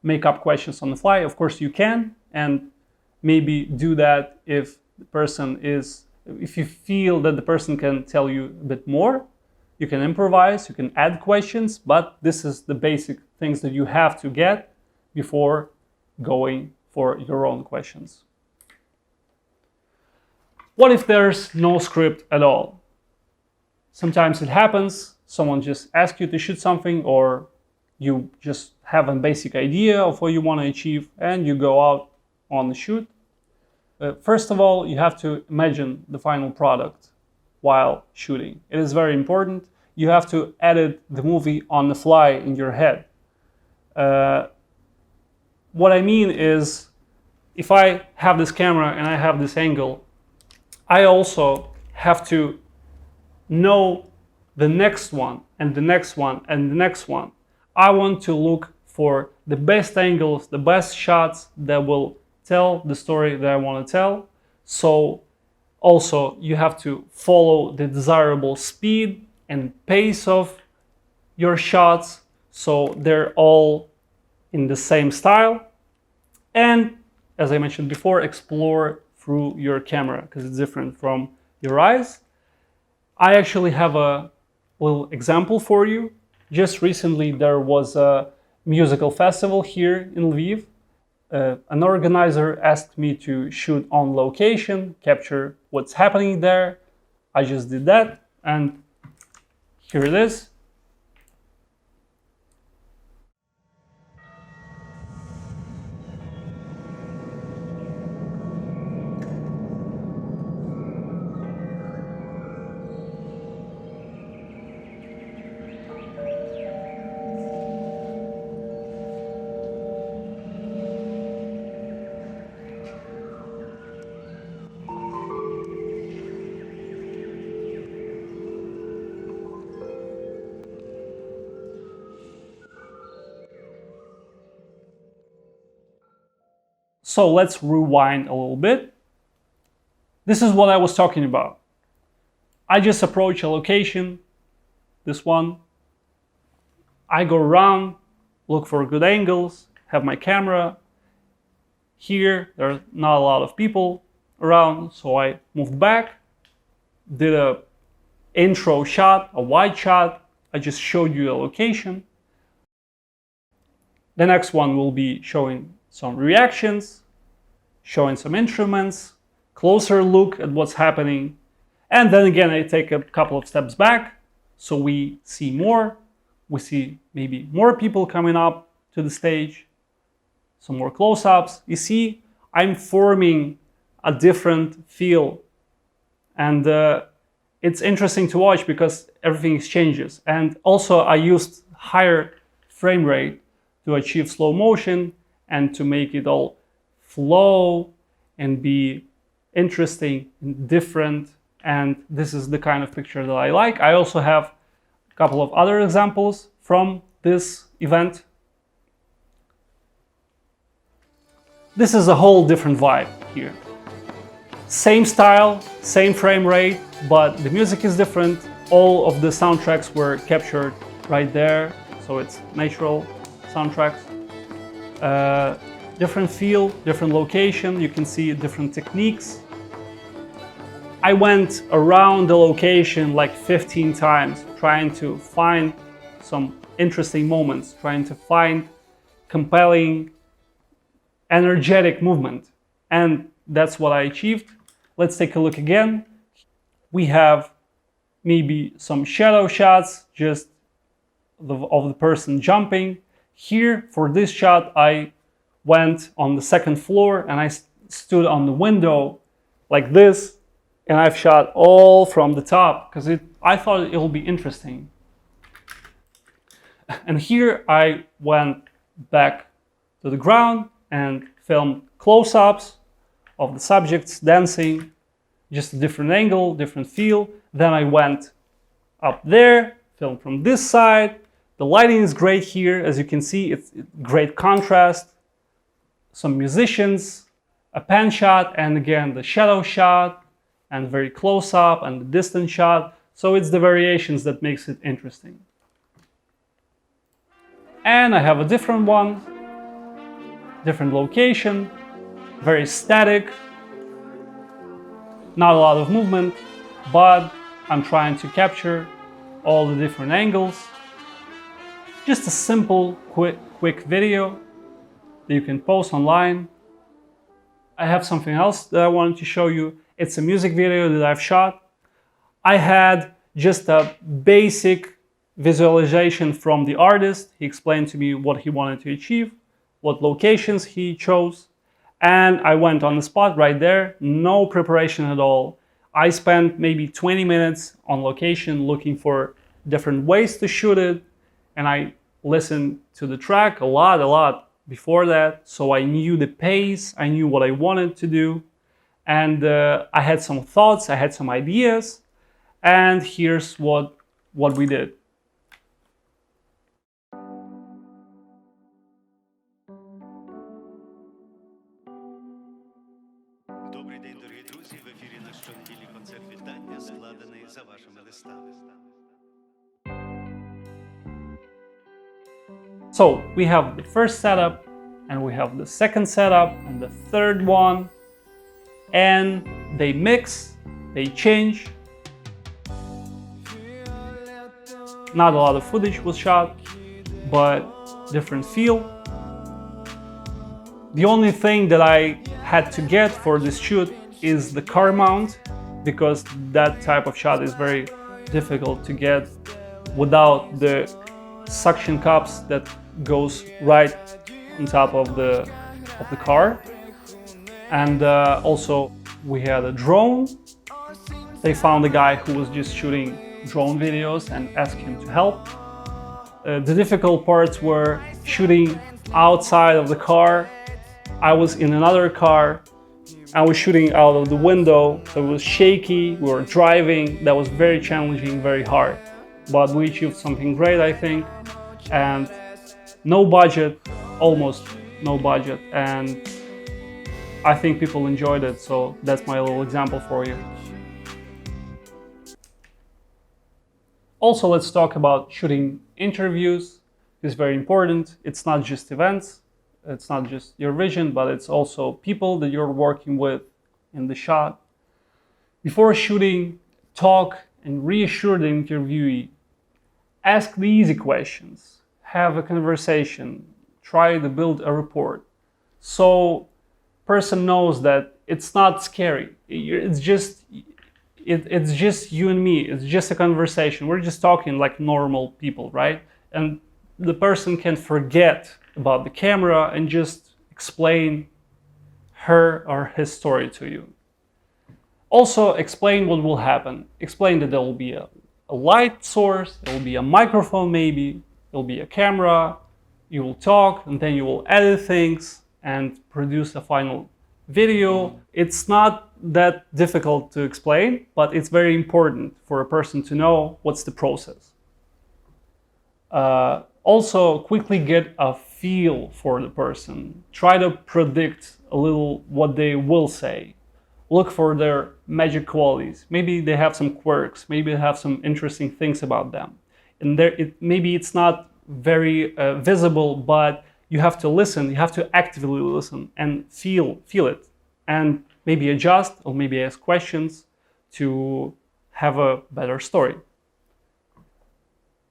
Speaker 1: make up questions on the fly. Of course you can, and maybe do that if you feel that the person can tell you a bit more. You can improvise, you can add questions, but this is the basic things that you have to get before going for your own questions. What if there's no script at all? Sometimes it happens, someone just asks you to shoot something, or you just have a basic idea of what you want to achieve and you go out on the shoot. First of all, you have to imagine the final product while shooting. It is very important. You have to edit the movie on the fly in your head. What I mean is, if I have this camera and I have this angle, I also have to know the next one and the next one and the next one. I want to look for the best angles, the best shots that will tell the story that I want to tell. So also you have to follow the desirable speed and pace of your shots, so they're all in the same style. And as I mentioned before, explore through your camera because it's different from your eyes. I actually have a little example for you. Just recently there was a musical festival here in Lviv. An organizer asked me to shoot on location, capture what's happening there. I just did that, and here it is. So let's rewind a little bit. This is what I was talking about. I just approach a location, this one. I go around, look for good angles, have my camera. Here, there are not a lot of people around, so I moved back, did a intro shot, a wide shot. I just showed you a location. The next one will be showing some reactions, showing some instruments, closer look at what's happening. And then again, I take a couple of steps back so we see more. We see maybe more people coming up to the stage, some more close-ups. You see, I'm forming a different feel. And it's interesting to watch because everything changes. And also I used higher frame rate to achieve slow motion and to make it all flow and be interesting, different, and this is the kind of picture that I like. I also have a couple of other examples from this event. This is a whole different vibe here. Same style, same frame rate, but the music is different. All of the soundtracks were captured right there, so it's natural soundtracks. Different feel, different location, you can see different techniques. I went around the location like 15 times trying to find some interesting moments, trying to find compelling, energetic movement, and that's what I achieved. Let's take a look again. We have maybe some shadow shots just of the person jumping. Here, for this shot, I went on the second floor and I stood on the window like this, and I've shot all from the top because I thought it will be interesting. And here I went back to the ground and filmed close-ups of the subjects dancing, just a different angle, different feel. Then I went up there, filmed from this side. The lighting is great here, as you can see, it's great contrast. Some musicians, a pan shot, and again the shadow shot, and very close up and the distant shot. So it's the variations that makes it interesting. And I have a different one, different location, very static, not a lot of movement, but I'm trying to capture all the different angles. Just a simple, quick video that you can post online. I have something else that I wanted to show you. It's a music video that I've shot. I had just a basic visualization from the artist. He explained to me what he wanted to achieve, what locations he chose, and I went on the spot right there, no preparation at all. I spent maybe 20 minutes on location looking for different ways to shoot it, and I listened to the track a lot before that, so I knew the pace, I knew what I wanted to do, and I had some thoughts, I had some ideas, and here's what we did.
Speaker 2: Добрий день, дорогі друзі! В ефірі наш щонедільний концерт вітання, складений за вашими листами.
Speaker 1: So we have the first setup, and we have the second setup, and the third one, and they mix, they change. Not a lot of footage was shot, but different feel. The only thing that I had to get for this shoot is the car mount, because that type of shot is very difficult to get without the suction cups that goes right on top of the car. And also we had a drone. They found a guy who was just shooting drone videos and asked him to help. The difficult parts were shooting outside of the car. I was in another car. I was shooting out of the window, so it was shaky. We were driving. That was very challenging, very hard. But we achieved something great, I think. And no budget, almost no budget. And I think people enjoyed it, so that's my little example for you. Also, let's talk about shooting interviews. It's very important. It's not just events. It's not just your vision, but it's also people that you're working with in the shot. Before shooting, talk and reassure the interviewee. Ask the easy questions. Have a conversation. Try to build a rapport. So person knows that it's not scary. It's just you and me. It's just a conversation. We're just talking like normal people, right? And the person can forget about the camera and just explain her or his story to you. Also, explain what will happen. Explain that there will be a light source, there will be a microphone maybe, there will be a camera, you will talk, and then you will edit things and produce a final video. It's not that difficult to explain, but it's very important for a person to know what's the process. Also, quickly get a feel for the person. Try to predict a little what they will say. Look for their magic qualities. Maybe they have some quirks. Maybe they have some interesting things about them. And maybe it's not very visible, but you have to listen. You have to actively listen and feel it, and maybe adjust or maybe ask questions to have a better story.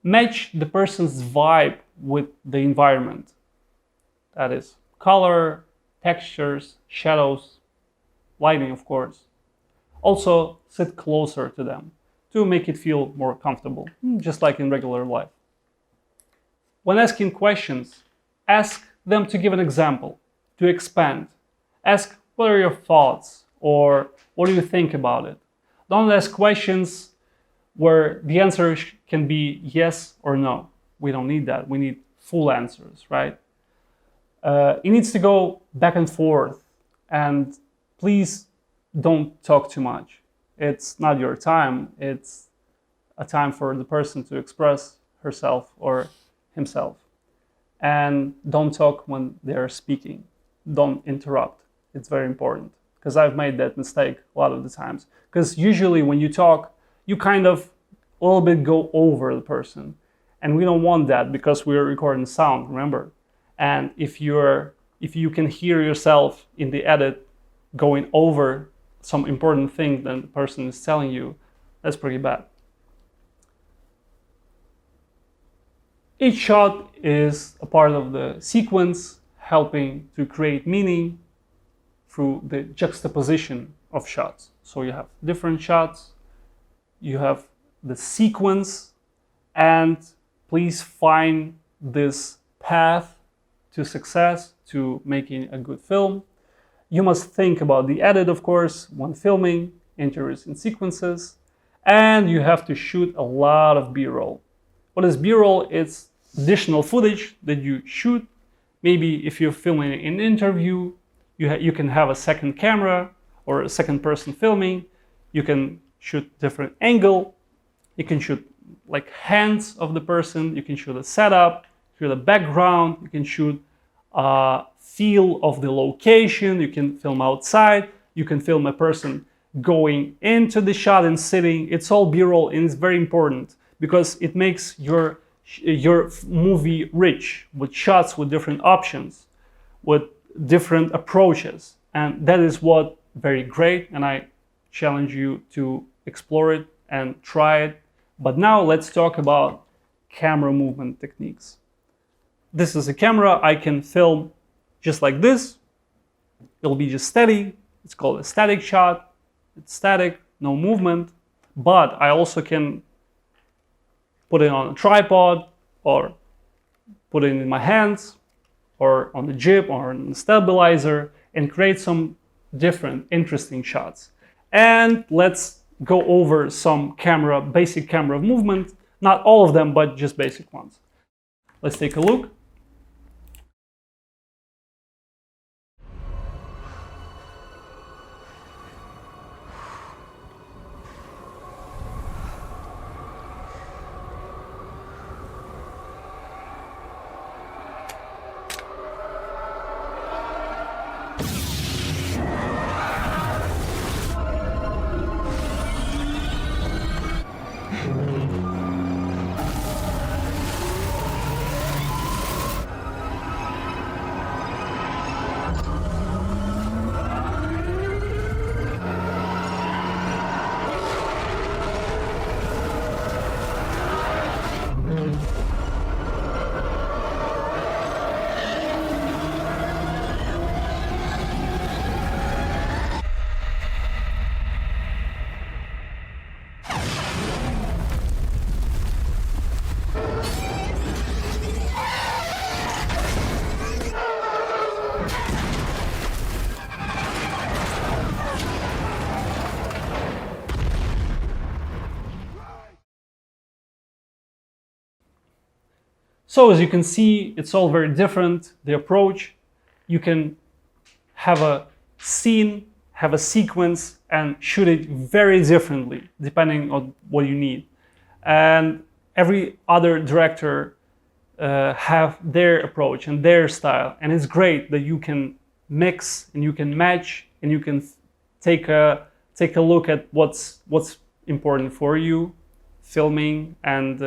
Speaker 1: Match the person's vibe with the environment. That is color, textures, shadows, lighting, of course. Also, sit closer to them to make it feel more comfortable, just like in regular life. When asking questions, ask them to give an example, to expand. Ask, what are your thoughts, or what do you think about it? Don't ask questions where the answer can be yes or no. We don't need that. We need full answers, right? It needs to go back and forth, and please don't talk too much. It's not your time. It's a time for the person to express herself or himself. And don't talk when they're speaking. Don't interrupt. It's very important, because I've made that mistake a lot of the times. Because usually when you talk, you kind of a little bit go over the person. And we don't want that, because we're recording sound, remember? And if you can hear yourself in the edit going over some important thing that the person is telling you, that's pretty bad. Each shot is a part of the sequence, helping to create meaning through the juxtaposition of shots. So you have different shots, you have the sequence, and please find this path to success, to making a good film. You must think about the edit, of course, when filming, interesting sequences, and you have to shoot a lot of B-roll. What is B-roll? It's additional footage that you shoot. Maybe if you're filming an interview, you can have a second camera or a second person filming. You can shoot different angle. You can shoot like hands of the person. You can shoot a setup, shoot a background. You can shoot a feel of the location. You can film outside. You can film a person going into the shot and sitting. It's all B-roll, and it's very important because it makes your movie rich with shots, with different options, with different approaches. And that is what very great, and I challenge you to explore it and try it. But now let's talk about camera movement techniques. This is a camera. I can film just like this. It'll be just steady. It's called a static shot. It's static, no movement. But I also can put it on a tripod, or put it in my hands, or on the jib, or on the stabilizer, and create some different interesting shots. And let's go over some basic camera movement. Not all of them, but just basic ones. Let's take a look. So as you can see, it's all very different, the approach. You can have a scene, have a sequence and shoot it very differently depending on what you need. And every other director have their approach and their style, and it's great that you can mix and you can match and you can take a look at what's important for you filming, and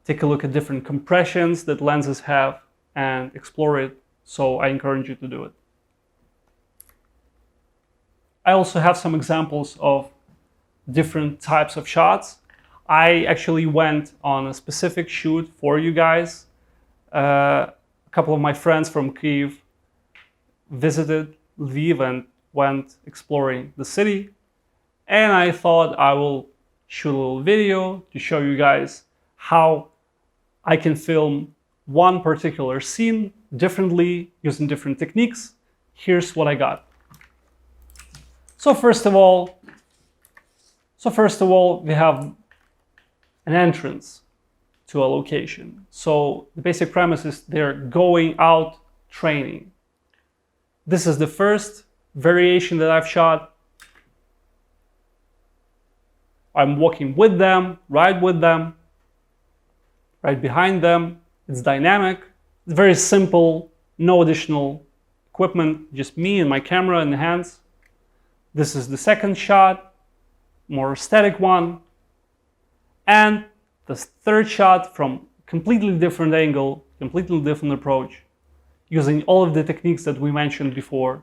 Speaker 1: take a look at different compressions that lenses have and explore it. So I encourage you to do it. I also have some examples of different types of shots. I actually went on a specific shoot for you guys. A couple of my friends from Kyiv visited Lviv and went exploring the city. And I thought I will shoot a little video to show you guys how I can film one particular scene differently using different techniques. Here's what I got. So first of all, we have an entrance to a location. So the basic premise is they're going out training. This is the first variation that I've shot. I'm walking with them, right behind them. It's dynamic. It's very simple, no additional equipment, just me and my camera in the hands. This is the second shot, more static one. And the third shot from completely different angle, completely different approach, using all of the techniques that we mentioned before.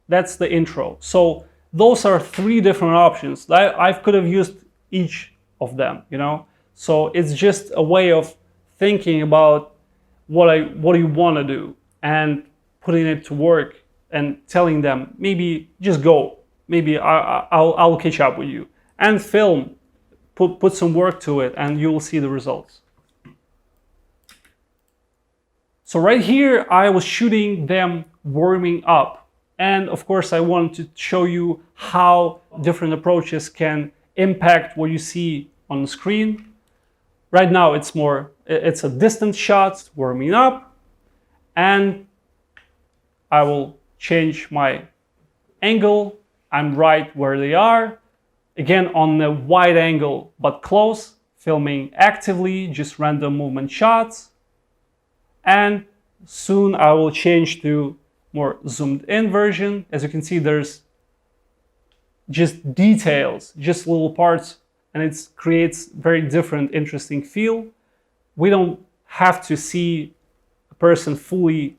Speaker 1: That's the intro. So those are three different options. I could have used each of them, you know? So it's just a way of thinking about what you want to do and putting it to work and telling them, maybe just go. Maybe I'll catch up with you. And film, put some work to it, and you will see the results. So right here, I was shooting them warming up. And of course, I wanted to show you how different approaches can impact what you see on the screen. Right now, it's a distant shot, warming up. And I will change my angle. I'm right where they are. Again, on the wide angle, but close, filming actively, just random movement shots. And soon I will change to more zoomed in version. As you can see, there's just details, just little parts, and it creates very different, interesting feel. We don't have to see a person fully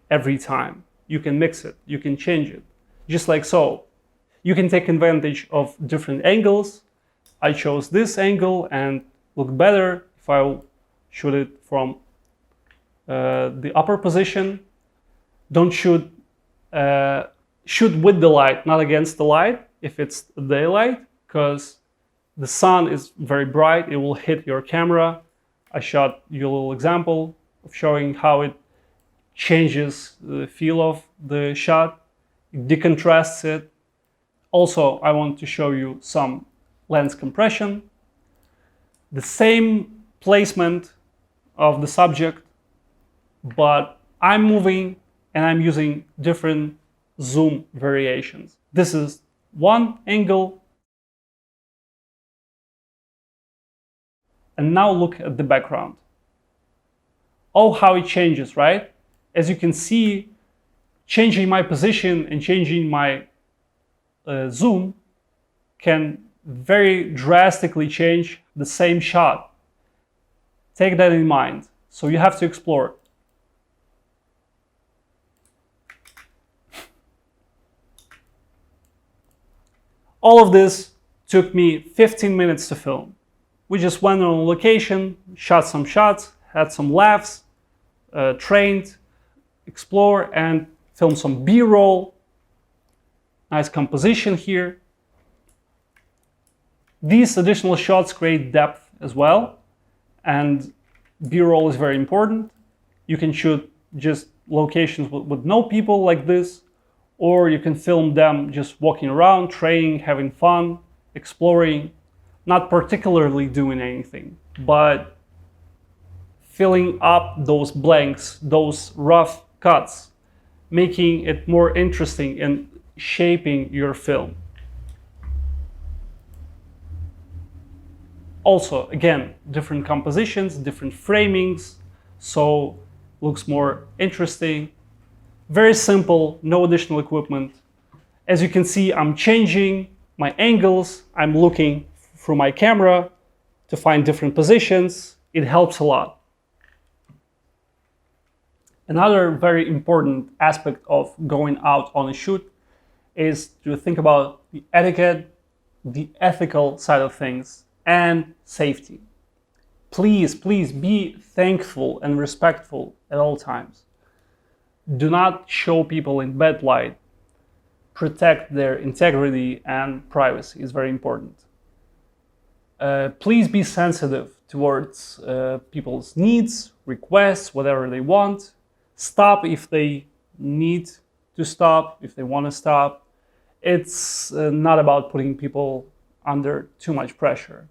Speaker 1: every time. You can mix it, you can change it, just like so. You can take advantage of different angles. I chose this angle and look better if I will shoot it from the upper position. Don't shoot with the light, not against the light if it's daylight, because the sun is very bright, it will hit your camera. I shot you a little example of showing how it changes the feel of the shot, it decontrasts it. Also, I want to show you some lens compression. The same placement of the subject, but I'm moving and I'm using different zoom variations. This is one angle. And now look at the background. Oh, how it changes, right? As you can see, changing my position and changing my zoom can very drastically change the same shot. Take that in mind. So you have to explore. All of this took me 15 minutes to film. We just went on a location, shot some shots, had some laughs, trained, explore, and filmed some B-roll. Nice composition here. These additional shots create depth as well, and B-roll is very important. You can shoot just locations with no people like this, or you can film them just walking around, training, having fun, exploring, not particularly doing anything, but filling up those blanks, those rough cuts, making it more interesting and shaping your film. Also, again, different compositions, different framings, so looks more interesting. Very simple, no additional equipment. As you can see, I'm changing my angles. I'm looking through my camera to find different positions. It helps a lot. Another very important aspect of going out on a shoot is to think about the etiquette, the ethical side of things, and safety. Please, please be thankful and respectful at all times. Do not show people in bad light. Protect their integrity and privacy is very important. Please be sensitive towards people's needs, requests, whatever they want. Stop if they need to stop, if they want to stop. It's not about putting people under too much pressure,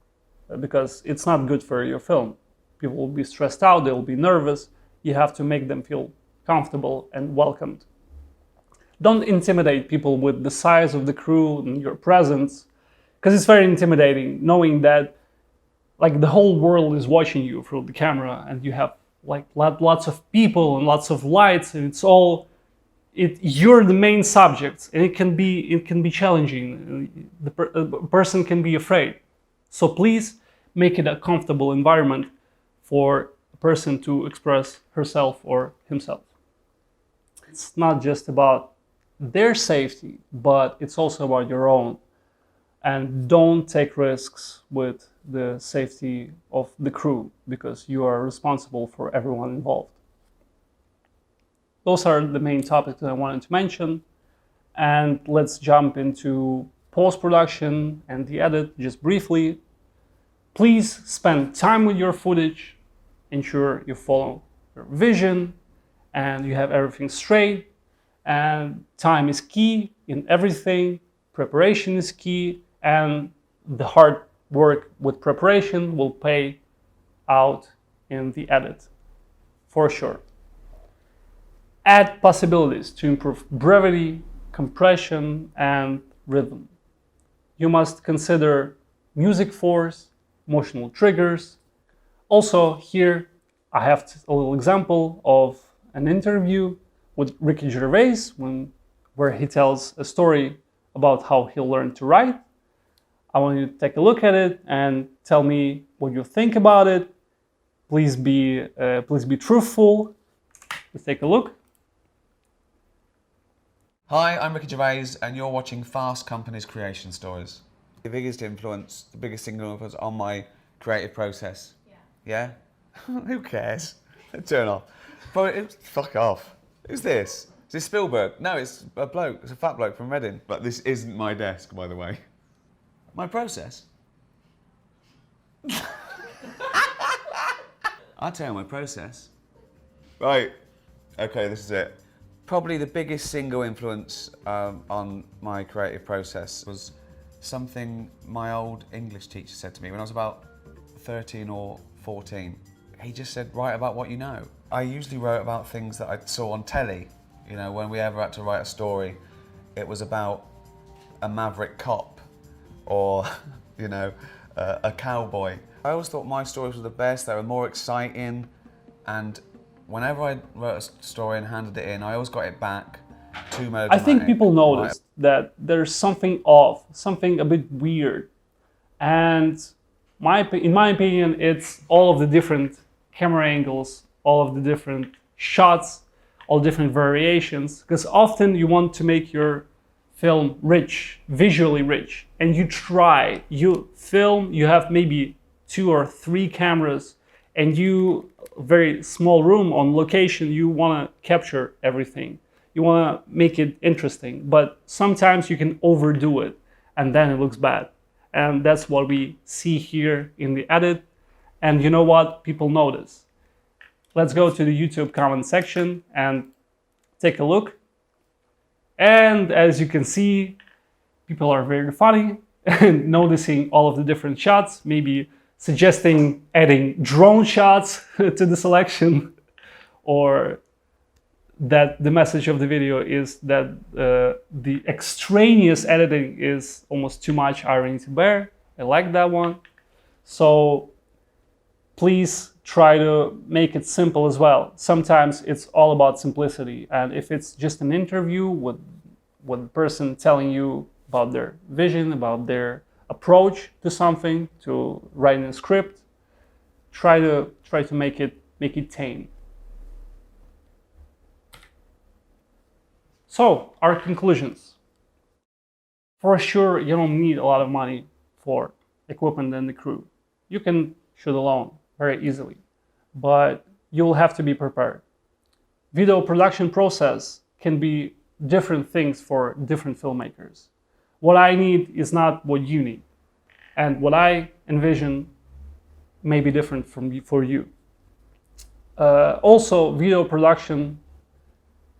Speaker 1: because it's not good for your film. People will be stressed out, they will be nervous. You have to make them feel comfortable and welcomed. Don't intimidate people with the size of the crew and your presence, because it's very intimidating knowing that like the whole world is watching you through the camera and you have like lots of people and lots of lights, and you're the main subject, and it can be challenging. The person can be afraid. So please make it a comfortable environment for a person to express herself or himself. It's not just about their safety, but it's also about your own. And don't take risks with the safety of the crew, because you are responsible for everyone involved. Those are the main topics that I wanted to mention. And let's jump into post-production and the edit just briefly. Please spend time with your footage. Ensure you follow your vision and you have everything straight. And time is key in everything. Preparation is key, and the hard work with preparation will pay out in the edit, for sure. Add possibilities to improve brevity, compression, and rhythm. You must consider music force, emotional triggers. Also here I have a little example of an interview with Ricky Gervais where he tells a story about how he learned to write. I want you to take a look at it and tell me what you think about it. Please be truthful. Let's take a look.
Speaker 3: Hi, I'm Ricky Gervais, and you're watching Fast Company's Creation Stories. The biggest single influence on my creative process. Yeah? Who cares? Turn off. Fuck off. Who's this? Is this Spielberg? No, it's a bloke. It's a fat bloke from Reading. But this isn't my desk, by the way. My process? I'll tell you my process. Right. Okay, this is it. Probably the biggest single influence on my creative process was something my old English teacher said to me when I was about 13 or 14. He just said, write about what you know. I usually wrote about things that I saw on telly. You know, when we ever had to write a story, it was about a maverick cop or, you know, a cowboy. I always thought my stories were the best, they were more exciting, and whenever I wrote a story and handed it in, I always got it back too melodramatic.
Speaker 1: I think people noticed that there's something off, something a bit weird. And in my opinion, it's all of the different camera angles, all of the different shots, all different variations. Because often you want to make your film rich, visually rich. And you film, you have maybe 2 or 3 cameras, and very small room on location, you want to capture everything. You want to make it interesting, but sometimes you can overdo it and then it looks bad. And that's what we see here in the edit. And you know what? People notice. Let's go to the YouTube comment section and take a look. And as you can see, people are very funny and noticing all of the different shots, maybe suggesting adding drone shots to the selection, or that the message of the video is that the extraneous editing is almost too much irony to bear. I like that one. So please try to make it simple as well. Sometimes it's all about simplicity. And if it's just an interview with a person telling you about their vision, about their approach to something, to writing a script, try to make it tame. So, our conclusions. For sure, you don't need a lot of money for equipment and the crew. You can shoot alone very easily, but you'll have to be prepared. Video production process can be different things for different filmmakers. What I need is not what you need, and what I envision may be different for you. Also, video production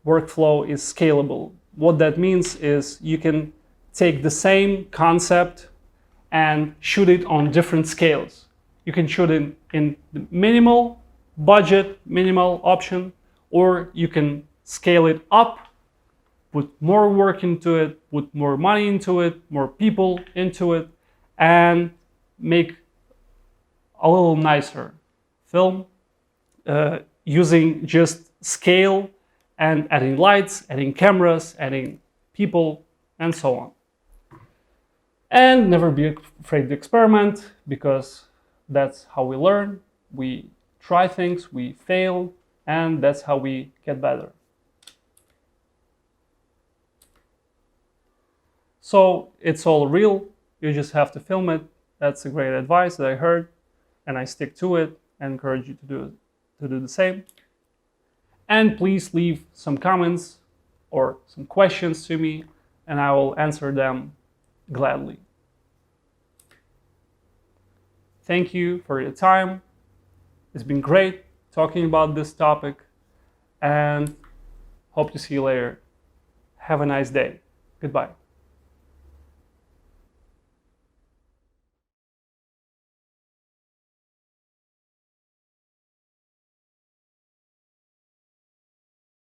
Speaker 1: workflow is scalable. What that means is you can take the same concept and shoot it on different scales. You can shoot it in the minimal budget, minimal option, or you can scale it up, put more work into it, put more money into it, more people into it, and make a little nicer film using just scale and adding lights, adding cameras, adding people, and so on. And never be afraid to experiment, because that's how we learn. We try things, we fail, and that's how we get better. So it's all real, you just have to film it. That's a great advice that I heard, and I stick to it and encourage you to do the same. And please leave some comments or some questions to me, and I will answer them gladly. Thank you for your time. It's been great talking about this topic, and hope to see you later. Have a nice day. Goodbye.